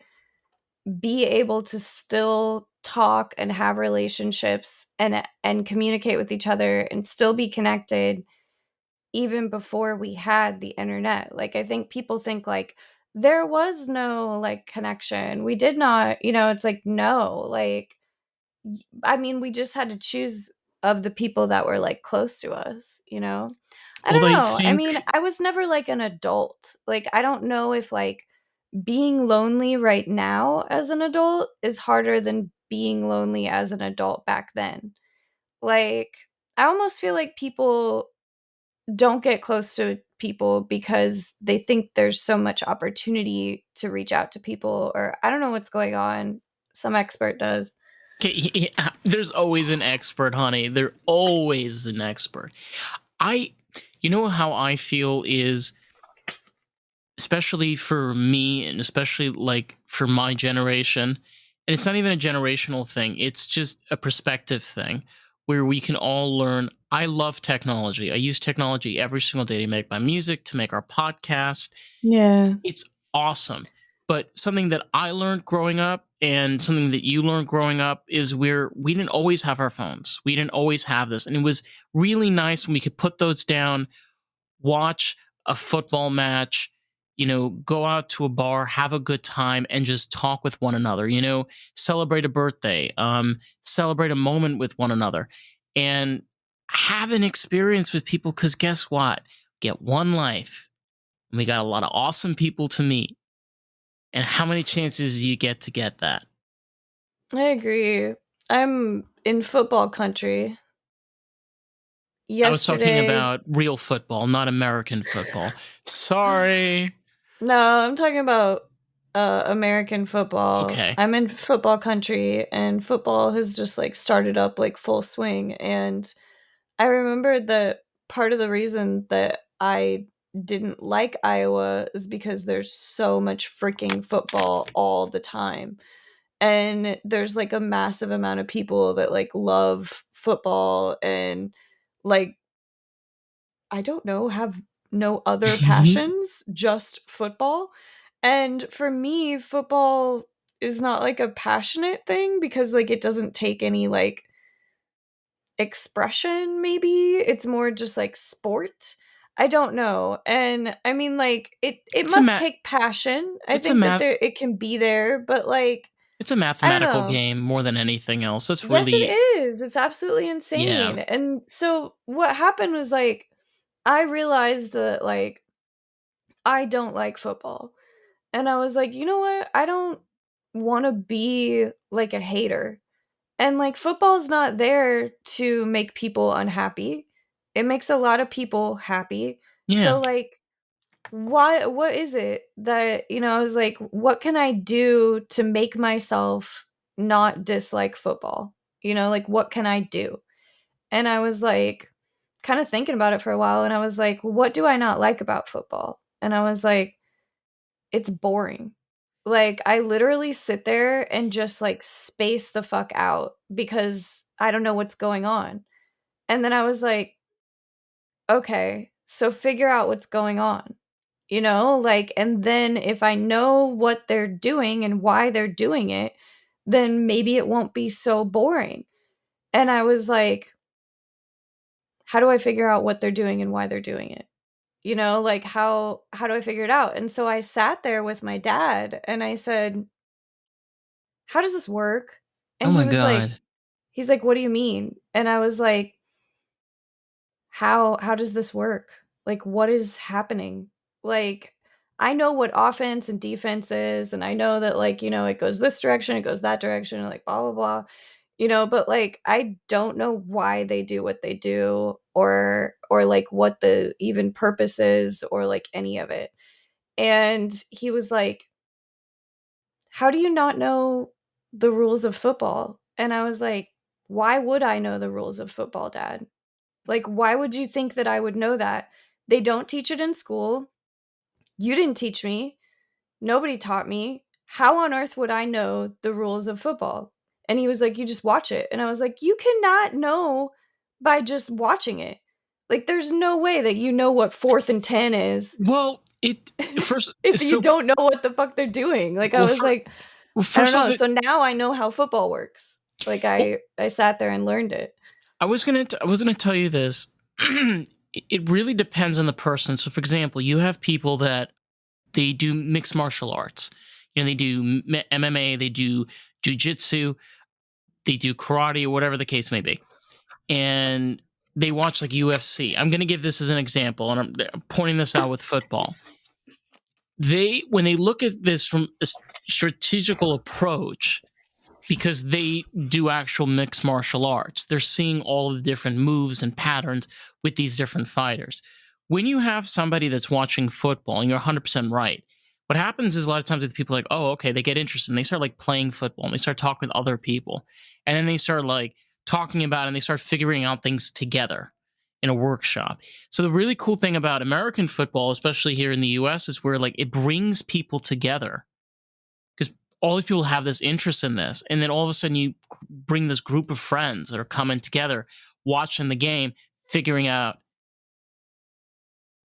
be able to still talk and have relationships and communicate with each other and still be connected even before we had the internet. Like, I think people think, like, there was no, like, connection. We did not, it's like, no, like, I mean, we just had to choose of the people that were, like, close to us, you know? I well, don't I know. I mean, think I was never, like, an adult. Like, I don't know if, like, being lonely right now as an adult is harder than being lonely as an adult back then. Like, I almost feel like people don't get close to people because they think there's so much opportunity to reach out to people, or I don't know what's going on. Some expert does. okay, yeah, there's always an expert, honey. There always an expert. I, how I feel is, especially for me and especially like for my generation, and it's not even a generational thing, it's just a perspective thing where we can all learn. I love technology. I use technology every single day to make my music, to make our podcast. Yeah. It's awesome. But something that I learned growing up and something that you learned growing up is where we didn't always have our phones. We didn't always have this. And it was really nice when we could put those down, watch a football match, go out to a bar, have a good time, and just talk with one another, celebrate a birthday, celebrate a moment with one another, and have an experience with people. Because guess what? Get one life. And we got a lot of awesome people to meet. And how many chances do you get to get that? I agree. I'm in football country. I was talking Yesterday about real football, not American football. Sorry. No, I'm talking about, American football. Okay. I'm in football country, and football has just, like, started up, like, full swing, and I remember that part of the reason that I didn't like Iowa is because there's so much freaking football all the time, and there's, like, a massive amount of people that, like, love football and, like, I don't know, have no other passions, just football. And for me, football is not like a passionate thing because like it doesn't take any like expression maybe. It's more just like sport. I don't know. And I mean, like, it It's a must ma- take passion. I it's a think that math it can be there, but like, it's a I don't mathematical know. game more than anything else. It's Yes, it really is. It's absolutely yeah. insane. And so what happened was like I realized that like I don't like football. And I was like, "You know what? I don't want to be like a hater." And like football's not there to make people unhappy. It makes a lot of people happy. Yeah. So like what is it that, I was like, what can I do to make myself not dislike football? Like what can I do? And I was like kind of thinking about it for a while and I was like, what do I not like about football? And I was like, it's boring. Like I literally sit there and just like space the fuck out because I don't know what's going on. And then I was like, okay, so figure out what's going on. Like, and then if I know what they're doing and why they're doing it, then maybe it won't be so boring. And I was like, how do I figure out what they're doing and why they're doing it? Like how do I figure it out? And so I sat there with my dad and I said, how does this work? Oh And my god. he's like, what do you mean? And I was like, how does this work? Like what is happening? Like I know what offense and defense is and I know that like, it goes this direction, it goes that direction, and like blah blah blah. But like I don't know why they do what they do or like what the even purpose is or like any of it. And he was like, "How do you not know the rules of football?" And I was like, "Why would I know the rules of football, Dad? Like, why would you think that I would know that? They don't teach it in school. You didn't teach me. Nobody taught me. How on earth would I know the rules of football?" And he was like, "You just watch it." And I was like, "You cannot know by just watching it. Like, there's no way that you know what 4th and 10 is Well, it first if you so don't know what the fuck they're doing." Like, I well, was like, well I don't first off know. So now I know how football works. Like, well, I sat there and learned it. I was gonna tell you this. It really depends on the person. So, for example, you have people that they do mixed martial arts. They do MMA, they do jujitsu, they do karate, or whatever the case may be, and they watch like UFC. I'm gonna give this as an example, and I'm pointing this out with football. They when they look at this from a strategical approach, because they do actual mixed martial arts. They're seeing all of the different moves and patterns with these different fighters. When you have somebody that's watching football, and you're 100% right, what happens is a lot of times with people like, oh, okay, they get interested and they start like playing football and they start talking with other people. And then they start like talking about it and they start figuring out things together in a workshop. So the really cool thing about American football, especially here in the US, is where like it brings people together because all these people have this interest in this, and then all of a sudden you bring this group of friends that are coming together, watching the game, figuring out.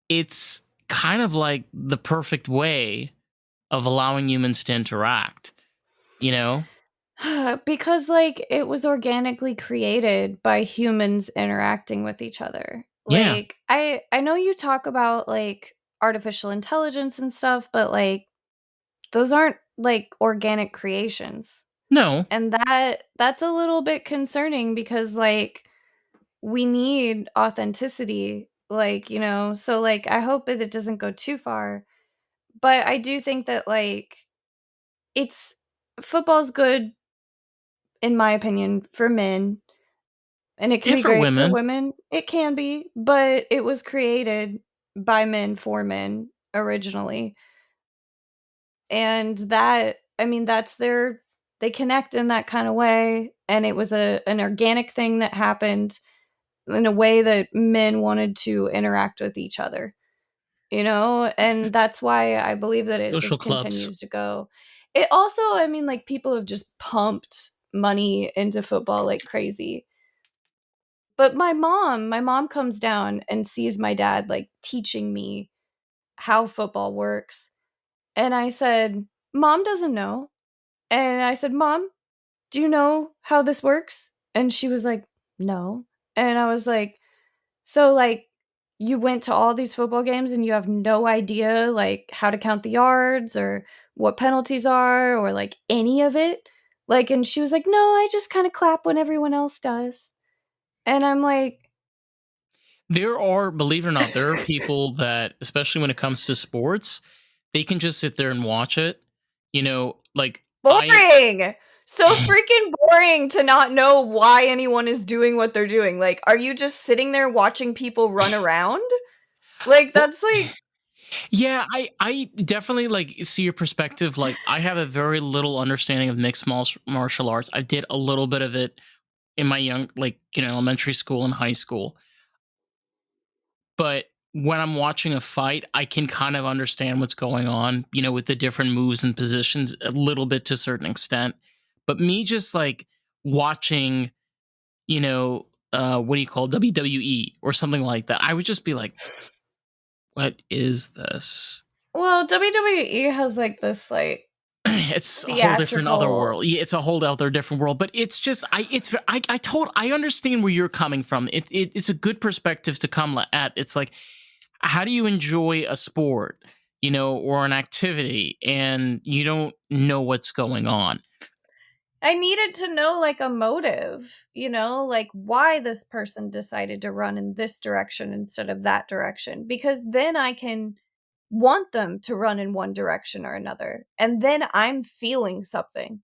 It's kind of like the perfect way of allowing humans to interact. You know? Because like it was organically created by humans interacting with each other. Yeah. Like I know you talk about like artificial intelligence and stuff, but like those aren't like organic creations. No. And that's a little bit concerning because like we need authenticity, like, so like I hope that it doesn't go too far. But I do think that like it's football's good in my opinion for men and it can And be for great for women. women. It can be, but it was created by men for men originally. And that I mean that's their they connect in that kind of way and it was an organic thing that happened in a way that men wanted to interact with each other, and that's why I believe that it Social just clubs. continues to go. It also, I mean, like people have just pumped money into football like crazy. But my mom comes down and sees my dad like teaching me how football works. And I said, "Mom doesn't know." And I said, "Mom, do you know how this works?" And she was like, "No." And I was like, "So like you went to all these football games and you have no idea like how to count the yards or what penalties are or like any of it. Like, and she was like, no, I just kind of clap when everyone else does. And I'm like, There are, believe it or not, there are people that, especially when it comes to sports, they can just sit there and watch it. Like I boring. So freaking boring to not know why anyone is doing what they're doing. Like, are you just sitting there watching people run around? Like, well, that's like, yeah, I definitely like see your perspective. Like I have a very little understanding of mixed martial arts. I did a little bit of it in my young, like, elementary school and high school. But when I'm watching a fight, I can kind of understand what's going on, with the different moves and positions a little bit to a certain extent. But me just like watching, what do you call WWE or something like that, I would just be like, what is this? well, WWE has like this like It's a whole different other theatrical. world. Yeah, it's a whole other different world. But it's just, I understand where you're coming from. It's a good perspective to come at. It's like, how do you enjoy a sport, or an activity, and you don't know what's going on? I needed to know like a motive, like why this person decided to run in this direction instead of that direction, because then I can want them to run in one direction or another. And then I'm feeling something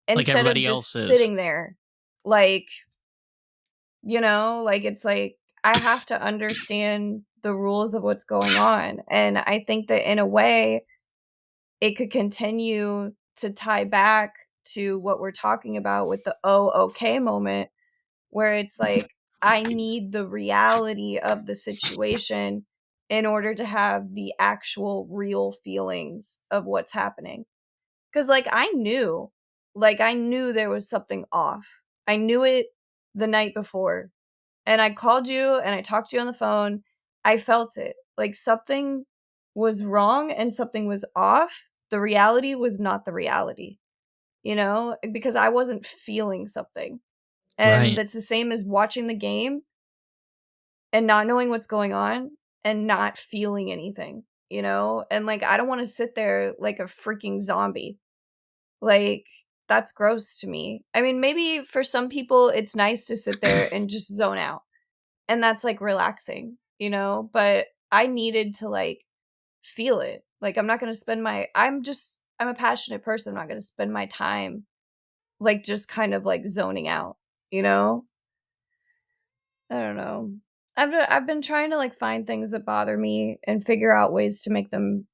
Like instead of everybody else just is. sitting there like, like it's like I have to understand the rules of what's going on. And I think that in a way, it could continue to tie back to what we're talking about with the oh okay moment, where it's like I need the reality of the situation in order to have the actual real feelings of what's happening. Cuz I knew there was something off. I knew it the night before, and I called you and I talked to you on the phone. I felt it. Like something was wrong and something was off. The reality was not the reality, because I wasn't feeling something. And Right. that's the same as watching the game and not knowing what's going on and not feeling anything. And like, I don't want to sit there like a freaking zombie. Like, that's gross to me. I mean, maybe for some people, it's nice to sit there and just zone out, and that's like relaxing. But I needed to like feel it. Like I'm not going to spend my I'm a passionate person. I'm not going to spend my time like just kind of like zoning out, you know? I don't know. I've been trying to like find things that bother me and figure out ways to make them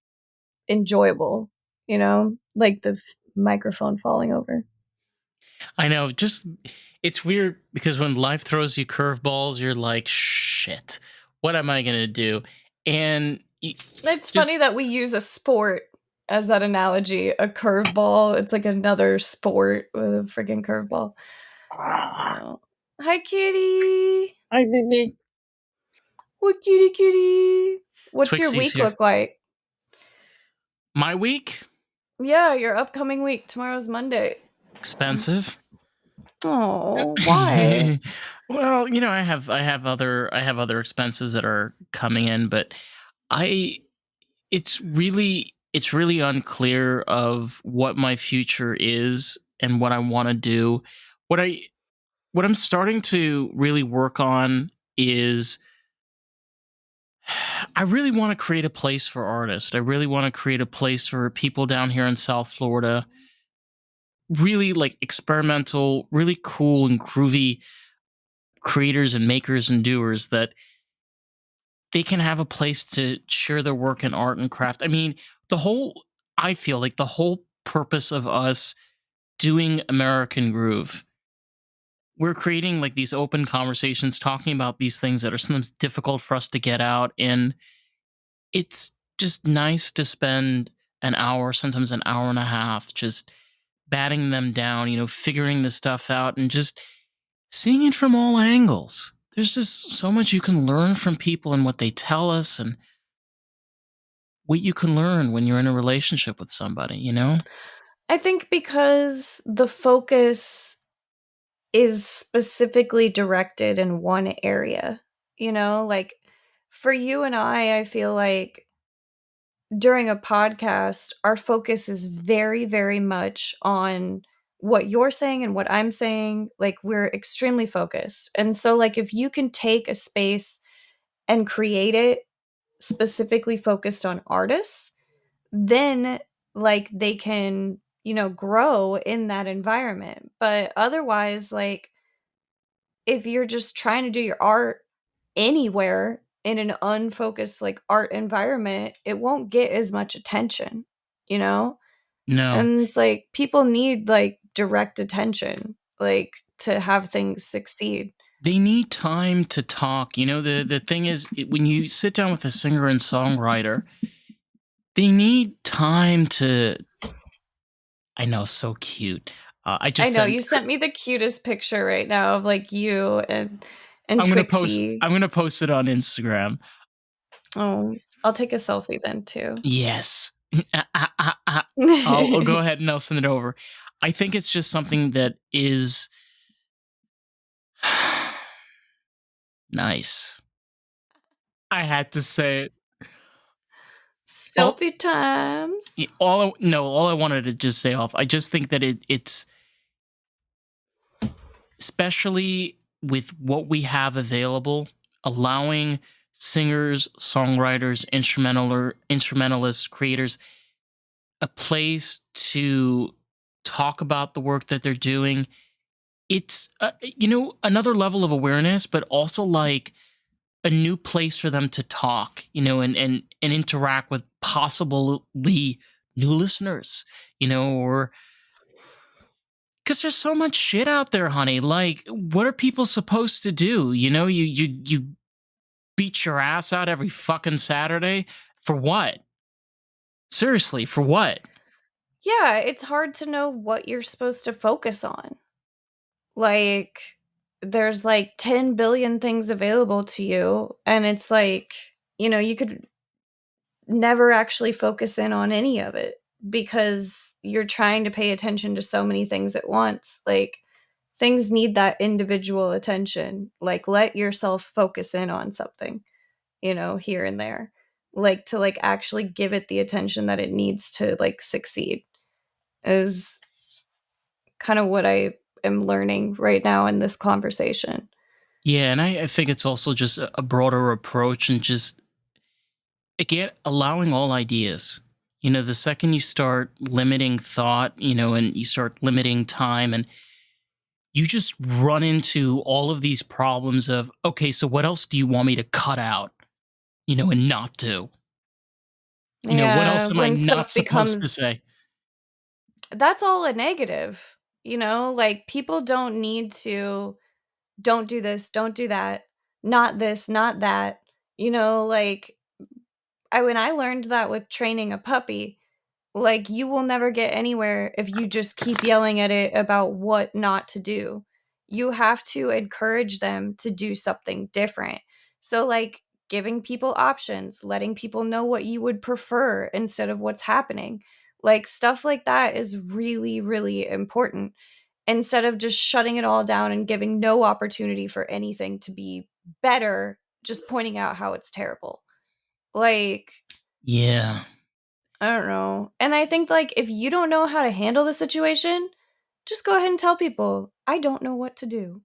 enjoyable, Like the microphone falling over. I know. Just, it's weird because when life throws you curveballs, you're like, shit, what am I gonna do? And It's just, funny that we use a sport as that analogy, a curveball. It's like another sport with a freaking curveball. Oh. Hi, kitty. I think What kitty kitty? What's your Twixie's week here. look like? My week, Yeah, your upcoming week. Tomorrow's Monday. expensive. Oh, why? Well, I have other expenses that are coming in, but I it's really unclear of what my future is and what I want to do. What I what I'm starting to really work on is I really want to create a place for artists. I really want to create a place for people down here in South Florida, really like experimental, really cool and groovy creators and makers and doers that they can have a place to share their work in art and craft. I mean, the whole I feel like the whole purpose of us doing American Groove, we're creating like these open conversations talking about these things that are sometimes difficult for us to get out, and it's just nice to spend an hour, sometimes an hour and a half, just batting them down, figuring the stuff out and just seeing it from all angles. There's just so much you can learn from people and what they tell us and what you can learn when you're in a relationship with somebody. I think because the focus is specifically directed in one area, like for you and I feel like during a podcast, our focus is very, very much on what you're saying and what I'm saying. Like, we're extremely focused. And so, like, if you can take a space and create it specifically focused on artists, then like they can, grow in that environment. But otherwise, like, if you're just trying to do your art anywhere in an unfocused like art environment, it won't get as much attention, you know? No, And it's like people need like direct attention, like to have things succeed. they need time to talk. The thing is, when you sit down with a singer and songwriter, they need time to. I know, so cute. I I just know sent. you sent me the cutest picture right now of like you and I'm gonna post. Trixie. I'm gonna post it on Instagram. Oh, I'll take a selfie then too. Yes. I'll go ahead and I'll send it over. I think it's just something that is nice. I had to say it. All, Selfie times. all I wanted to just say off. I just think that it's especially with what we have available, allowing singers, songwriters, instrumentalists, creators a place to talk about the work that they're doing. It's another level of awareness, but also like a new place for them to talk, and interact with possibly new listeners, or because there's so much shit out there, honey. Like, what are people supposed to do? You beat your ass out every fucking Saturday for what? Seriously, for what? Yeah, it's hard to know what you're supposed to focus on. Like, there's like 10 billion things available to you, and it's like, you could never actually focus in on any of it because you're trying to pay attention to so many things at once. Like, things need that individual attention. Like, let yourself focus in on something, here and there. Like, to like actually give it the attention that it needs to like succeed is kind of what I am learning right now in this conversation. Yeah, and I think it's also just a broader approach and just again allowing all ideas. The second you start limiting thought, and you start limiting time, and you just run into all of these problems of, okay, so what else do you want me to cut out, and not do? What Yeah, else am I when not stuff supposed to becomes say? that's all a negative, like people don't need to don't do this, don't do that, not this, not that. Like I when I learned that with training a puppy, like, you will never get anywhere if you just keep yelling at it about what not to do. You have to encourage them to do something different. So, like, giving people options, letting people know what you would prefer instead of what's happening. Like, stuff like that is really, really important instead of just shutting it all down and giving no opportunity for anything to be better, just pointing out how it's terrible. Like, Yeah. I don't know. And I think, like, if you don't know how to handle the situation, just go ahead and tell people, I don't know what to do.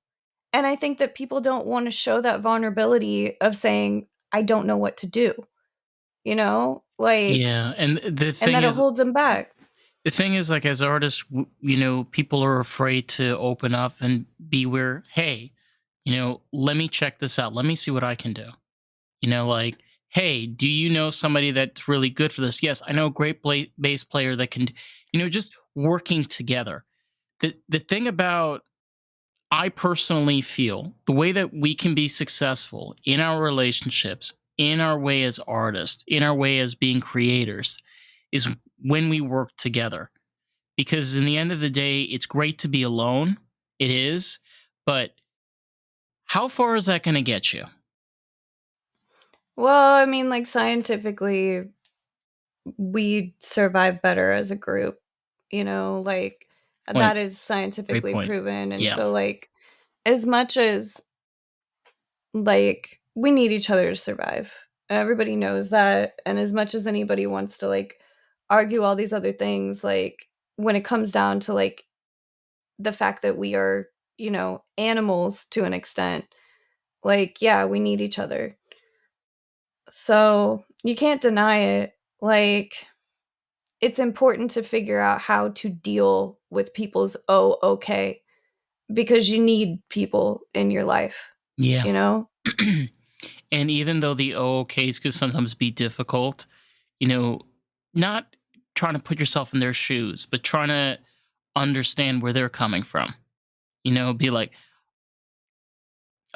And I think that people don't want to show that vulnerability of saying, I don't know what to do, like, Yeah, and and that it holds them back. the thing is, like, as artists, people are afraid to open up and be where, hey, let me check this out. Let me see what I can do. Like, hey, do you know somebody that's really good for this? Yes, I know a great bass player that can, just working together. The thing about, I personally feel the way that we can be successful in our relationships, in our way as artists, in our way as being creators, is when we work together. Because in the end of the day, it's great to be alone. It is. But how far is that going to get you? Well, I mean, like, scientifically, we survive better as a group, like, Point. that is Great scientifically point. proven. And Yeah. so, like, as much as, like, we need each other to survive. Everybody knows that, and as much as anybody wants to, like, argue all these other things, like, when it comes down to, like, the fact that we are, animals to an extent, like, yeah, we need each other. So, you can't deny it. Like, it's important to figure out how to deal with people's "Oh, okay," because you need people in your life, Yeah. you know? And even though the OOKs could sometimes be difficult, you know, not trying to put yourself in their shoes, but trying to understand where they're coming from. Be like,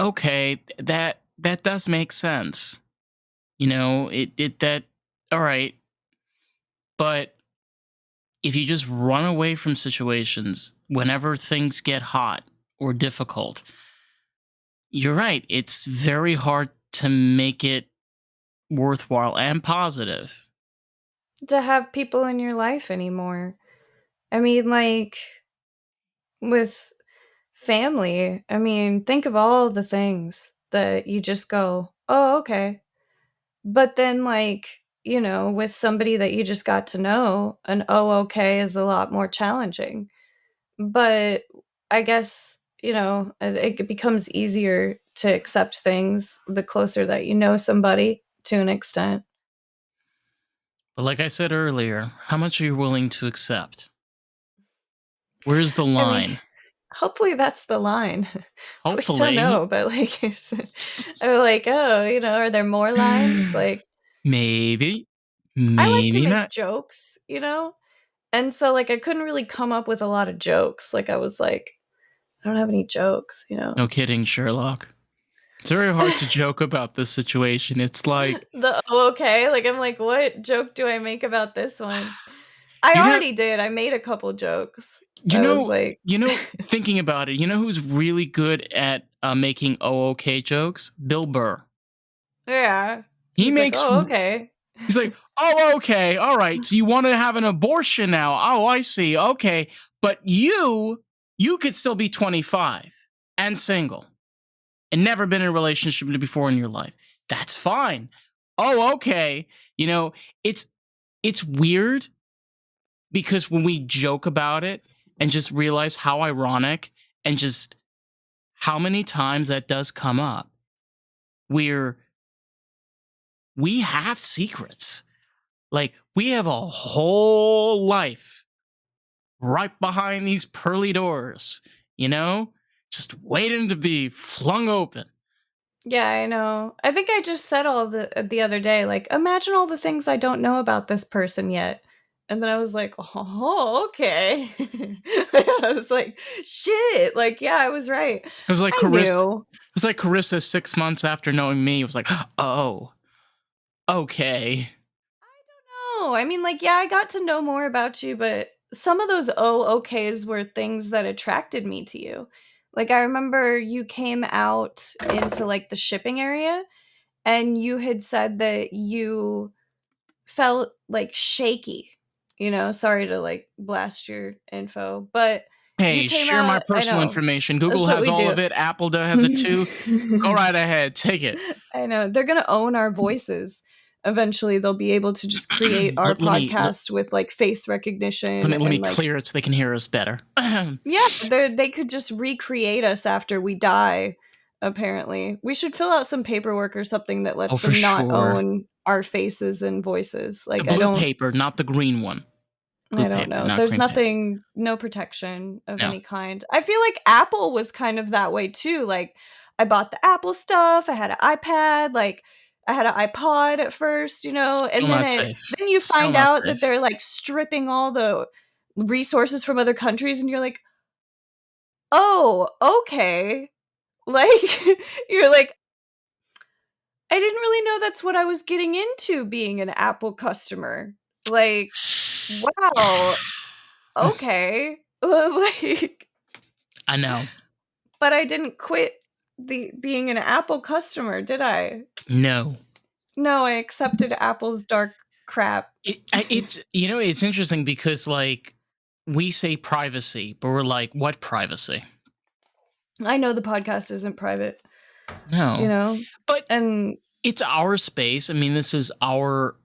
okay, that does make sense. It that all right, but if you just run away from situations whenever things get hot or difficult, you're right. It's very hard to make it worthwhile and positive. To have people in your life anymore. I mean, like, with family, I mean, think of all the things that you just go, "Oh, okay." But then, like, with somebody that you just got to know, an "Oh, okay" is a lot more challenging. But I guess, it becomes easier to accept things the closer that you know somebody to an extent. But like I said earlier, how much are you willing to accept? Where's the I mean, line? hopefully that's the line. We don't Hopefully, know, but, like, I'm like, "Oh, are there more lines?" Like, maybe, I like to maybe make not. jokes, And so, like, I couldn't really come up with a lot of jokes. Like, I was like, "I don't have any jokes." No kidding, Sherlock. It's very hard to joke about this situation. It's like Oh, okay, like, I'm like, "What joke do I make about this one?" I you know, already did, I made a couple jokes. you I was know, like Thinking about it, you know who's really good at making okay jokes? Bill Burr. Yeah. He He's like, makes. "Oh, okay." He's like, oh, okay, all right. So you want to have an abortion now? Oh, I see. Okay, but you could still be 25 and single and never been in a relationship before in your life. That's fine. Oh, okay. You know, it's it's weird because when we joke about it and just realize how ironic and just how many times that does come up, we're we have secrets. Like we have a whole life right behind these pearly doors, you know, just waiting to be flung open. Yeah, I know. I think I just said all the other day, like, "Imagine all the things I don't know about this person yet." And then I was like, "Oh, okay." I was like, "Shit." Like, yeah, I was right. It was like I knew. Carissa 6 months after knowing me. It was like, oh, okay. No, I mean, like, yeah, I got to know more about you, but some of those "oh, okays" were things that attracted me to you. Like, I remember you came out into, like, the shipping area, and you had said that you felt, like, shaky, Sorry to, like, blast your info, but you Hey, came share my out I personal know. information. That's Google what has we all do. of it. Apple has it too. Go right ahead. Take it. I know. They're gonna own our voices. Eventually, they'll be able to just create our Let podcast with, like, face recognition let me and, like clear it so they can hear us better. yeah, they could just recreate us after we die, apparently. We should fill out some paperwork or something that Oh, lets for them not sure. own our faces and voices. The Like, blue paper, not the green one. Blue I don't paper, know. not There's green paper. no protection of No. any kind. I feel like Apple was kind of that way too. Like, I bought the Apple stuff, I had an iPad, like, I had an iPod at first, Still and then not it safe. then you Still find not out that safe. they're, like, stripping all the resources from other countries, and you're like, "Oh, okay." Like, you're like, "I didn't really know that's what I was getting into being an Apple customer." Like, wow, okay. Like, I know. but I didn't quit the being an Apple customer, did I? No. No, I accepted Apple's dark crap. It's it's interesting because like we say privacy, but we're like, what privacy? I know the podcast isn't private. you No. know? But And it's our space. I mean, this is our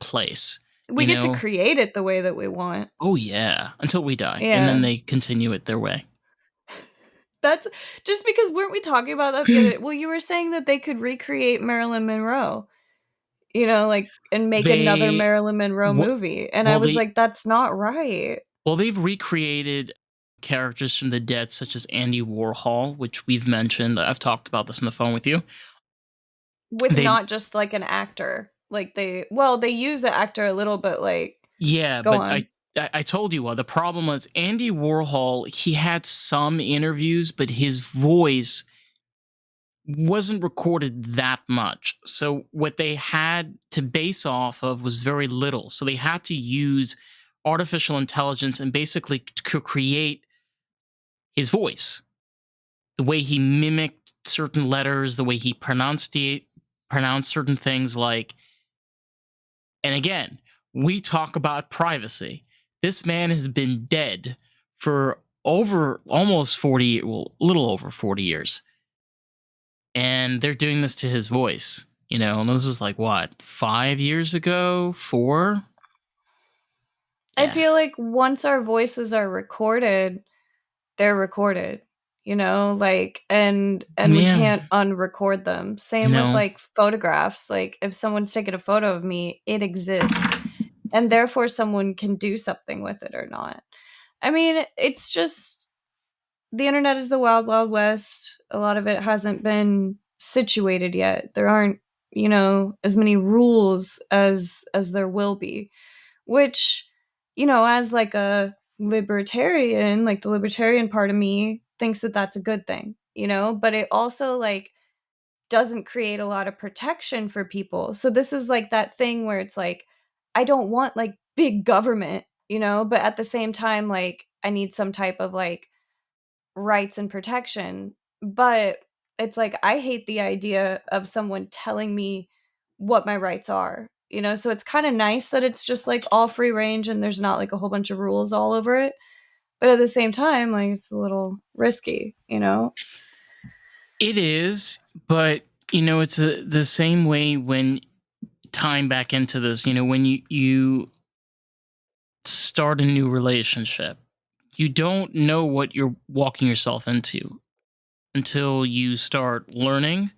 place, we you get to know? create it the way that we want. Oh yeah, until we die, and then Yeah. they continue it their way. That's just because weren't we talking about that the other, well, you were saying that they could recreate Marilyn Monroe, like, and make another They Marilyn Monroe what movie, and I well was they like, "That's not right." well they've recreated characters from the dead such as Andy Warhol, which we've mentioned. I've talked about this on the phone with you. With They not just, like, an actor. Like, they use the actor a little, but, like, Yeah, go but on. I told you what the problem was. Andy Warhol, he had some interviews, but his voice wasn't recorded that much. So what they had to base off of was very little. So they had to use artificial intelligence and basically to create his voice, the way he mimicked certain letters, the way he pronounced certain things like. And again, we talk about privacy. This man has been dead for over almost 40, well, a little over 40 years. And they're doing this to his voice, and this was like what, 5 years ago? Four? I Yeah. feel like once our voices are recorded, they're recorded, like, and we Yeah. can't unrecord them. Same with, No. like, photographs, like, if someone's taken a photo of me, it exists, and therefore someone can do something with it or not. I mean, it's just the internet is the wild, wild west. A lot of it hasn't been situated yet. There aren't, as many rules as there will be, which, as like a libertarian, like the libertarian part of me thinks that that's a good thing, but it also like doesn't create a lot of protection for people. So this is like that thing where it's like I don't want like big government, but at the same time like I need some type of like rights and protection. But it's like I hate the idea of someone telling me what my rights are, So it's kind of nice that it's just like all free range and there's not like a whole bunch of rules all over it. But at the same time, like it's a little risky. It is, but it's the same way when tying back into this, when you start a new relationship, you don't know what you're walking yourself into until you start learning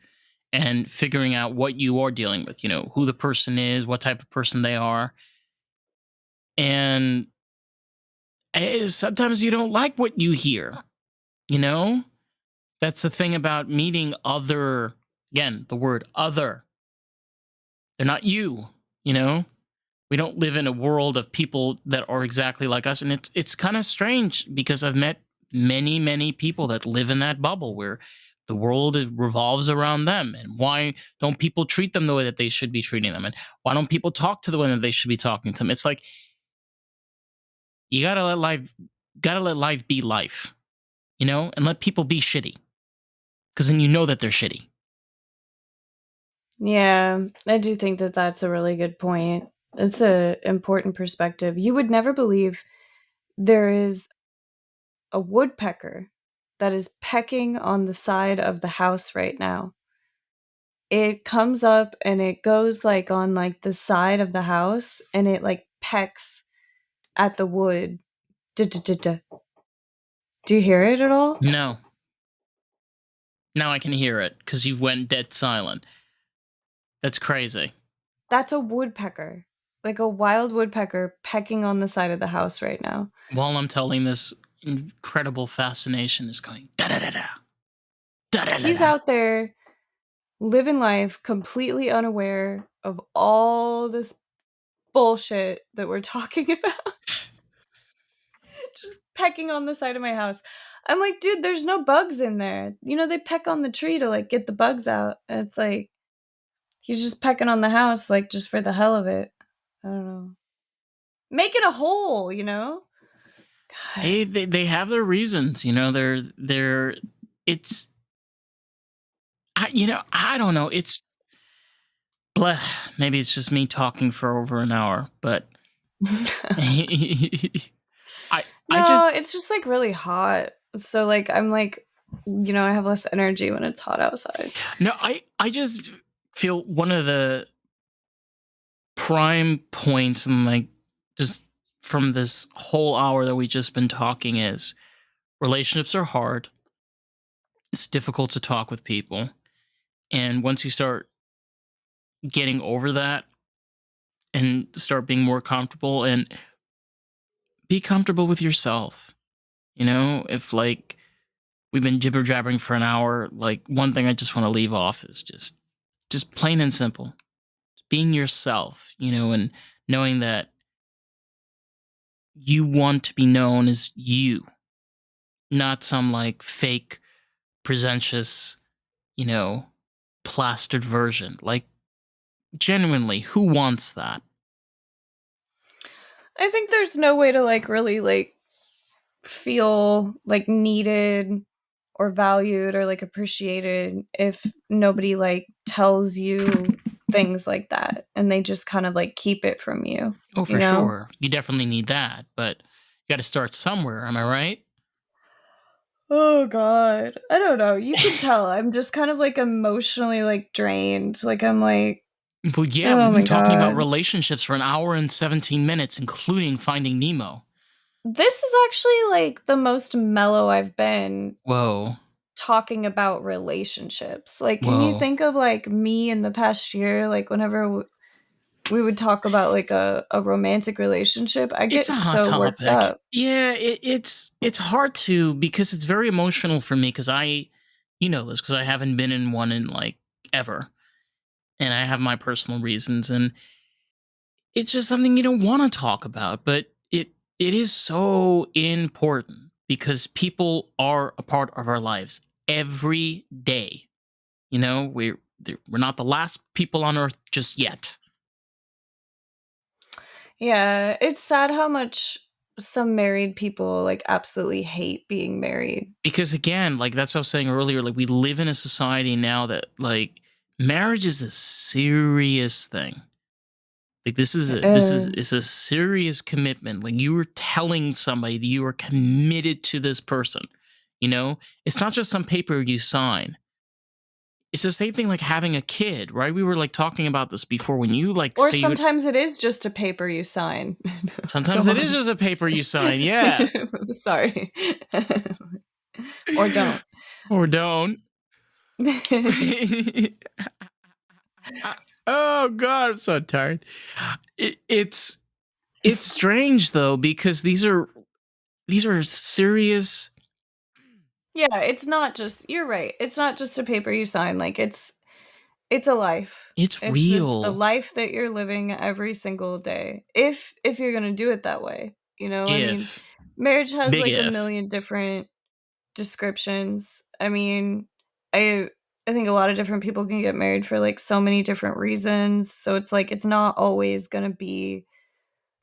and figuring out what you are dealing with, who the person is, what type of person they are. And sometimes you don't like what you hear, you know? That's the thing about meeting other, again, the word other. They're not you, you know? We don't live in a world of people that are exactly like us. And it's kind of strange because I've met many, many people that live in that bubble where the world revolves around them. And why don't people treat them the way that they should be treating them? And why don't people talk to the way that they should be talking to them? It's like you gotta let life be life, and let people be shitty. Because then you know that they're shitty. Yeah, I do think that that's a really good point. It's a important perspective. You would never believe there is a woodpecker that is pecking on the side of the house right now. It comes up and it goes like on like the side of the house and it like pecks at the wood. Duh. Do you hear it at all? No. Now I can hear it because you went dead silent. That's crazy. That's a woodpecker. Like a wild woodpecker pecking on the side of the house right now. While I'm telling this, incredible fascination is going da da da da da da da He's da. out there living life completely unaware of all this bullshit that we're talking about. Just pecking on the side of my house. I'm like, dude, there's no bugs in there. They peck on the tree to like get the bugs out. And it's like he's just pecking on the house, like just for the hell of it. I don't know. Making a hole. God. Hey, they have their reasons, they're it's I don't know. It's bleh, maybe it's just me talking for over an hour, but I I No, just it's just like really hot. So like I'm like I have less energy when it's hot outside. No, I just feel one of the prime points and like just from this whole hour that we just been talking is relationships are hard. It's difficult to talk with people. And once you start getting over that and start being more comfortable and be comfortable with yourself, if like we've been jibber jabbering for an hour, like one thing I just want to leave off is just plain and simple being yourself, and knowing that you want to be known as you, not some like fake, presentious, you know, plastered version. Like, genuinely, who wants that? I think there's no way to like really like feel like needed or valued or like appreciated if nobody like tells you things like that and they just kind of like keep it from you, Oh, you for know? sure. You definitely need that, but you got to start somewhere. Am I right? Oh god. I don't know. You can tell I'm just kind of like emotionally like drained. Like I'm like, Well, yeah, oh we've been my talking about god. relationships for an hour and 17 minutes, including Finding Nemo. This is actually like the most mellow I've been Whoa. talking about relationships. Like, can you Whoa. think of like me in the past year, like whenever we would talk about like a romantic relationship, I It's get a hot so worked topic. up. Yeah, it's hard to because it's very emotional for me because you know this because I haven't been in one in like ever, and I have my personal reasons, and it's just something you don't want to talk about, but it is so important because people are a part of our lives every day. We're not the last people on earth just yet. Yeah, it's sad how much some married people like absolutely hate being married. Because again, like that's what I was saying earlier, like we live in a society now that like marriage is a serious thing. Like this is a serious commitment. Like you are telling somebody that you are committed to this person. It's not just some paper you sign. It's the same thing like having a kid, right? We were like talking about this before. When you like Or say you, sometimes it is just a paper you sign. Go sometimes it is on. just a paper you sign, yeah, Sorry. Or don't. or don't. Oh God, I'm so tired. It's strange though because these are serious. Yeah, it's not just you're right. It's not just a paper you sign, like, it's a life. It's It's the real. life that you're living every single day, if you're gonna do it that way, you know? I mean, If marriage has, big like, a if. million different descriptions. I mean, I I think a lot of different people can get married for, like, so many different reasons, so it's like, it's not always gonna be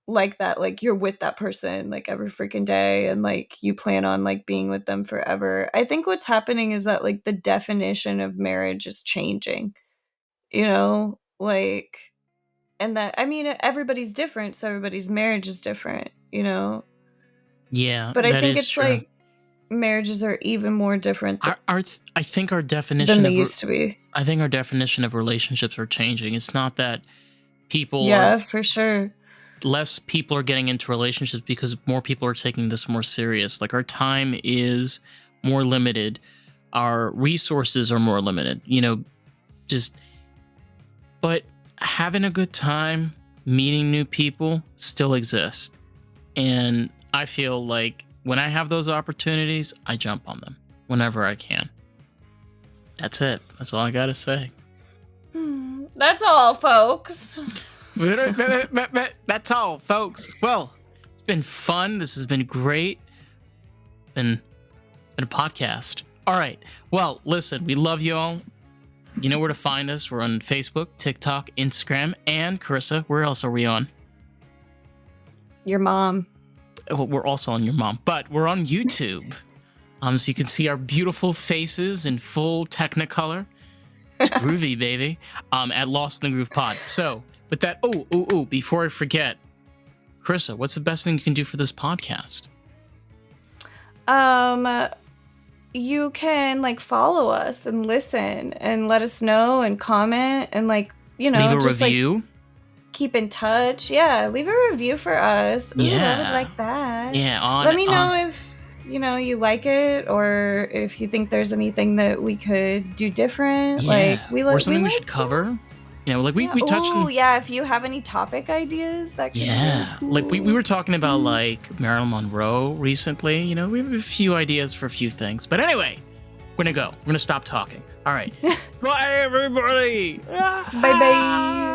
like that, like, you're with that person, like, every freaking day and, like, you plan on, like, being with them forever. I think what's happening is that, like, the definition of marriage is changing, you know? Like and that I mean, everybody's different, so everybody's marriage is different, you know? Yeah, But I that think is it's, true. like, marriages are even more different I think our than definition they of used to be. I think our definition of relationships are changing. It's not that people are Yeah, for sure. less people are getting into relationships because more people are taking this more serious. Like our time is more limited, our resources are more limited. Just but having a good time, meeting new people still exists. And I feel like when I have those opportunities, I jump on them whenever I can. That's it. That's all I got to say. That's all, folks. That's all, folks. Well, it's been fun. This has been great. Been been a podcast. All right. Well, listen, we love you all. You know where to find us. We're on Facebook, TikTok, Instagram, and Carissa. Where else are we on? Your mom. Well, we're also on your mom, but we're on YouTube. So you can see our beautiful faces in full Technicolor. It's groovy, baby. At Lost in the Groove Pod. So with that, before I forget, Carissa, what's the best thing you can do for this podcast? Um you can like follow us and listen and let us know and comment and like, Leave a just like review. keep in touch. Yeah, leave a review for us. Ooh, I would Yeah. like that. Yeah. Let me know if you like it, or if you think there's anything that we could do different. Like Yeah. Or we something we should like cover. Like yeah. we touched Oh on. yeah, if you have any topic ideas, that could be really Yeah. cool. Like we were talking about like Marilyn Monroe recently. We have a few ideas for a few things. But anyway, we're gonna go. We're gonna stop talking. All right. Bye, everybody. Bye bye.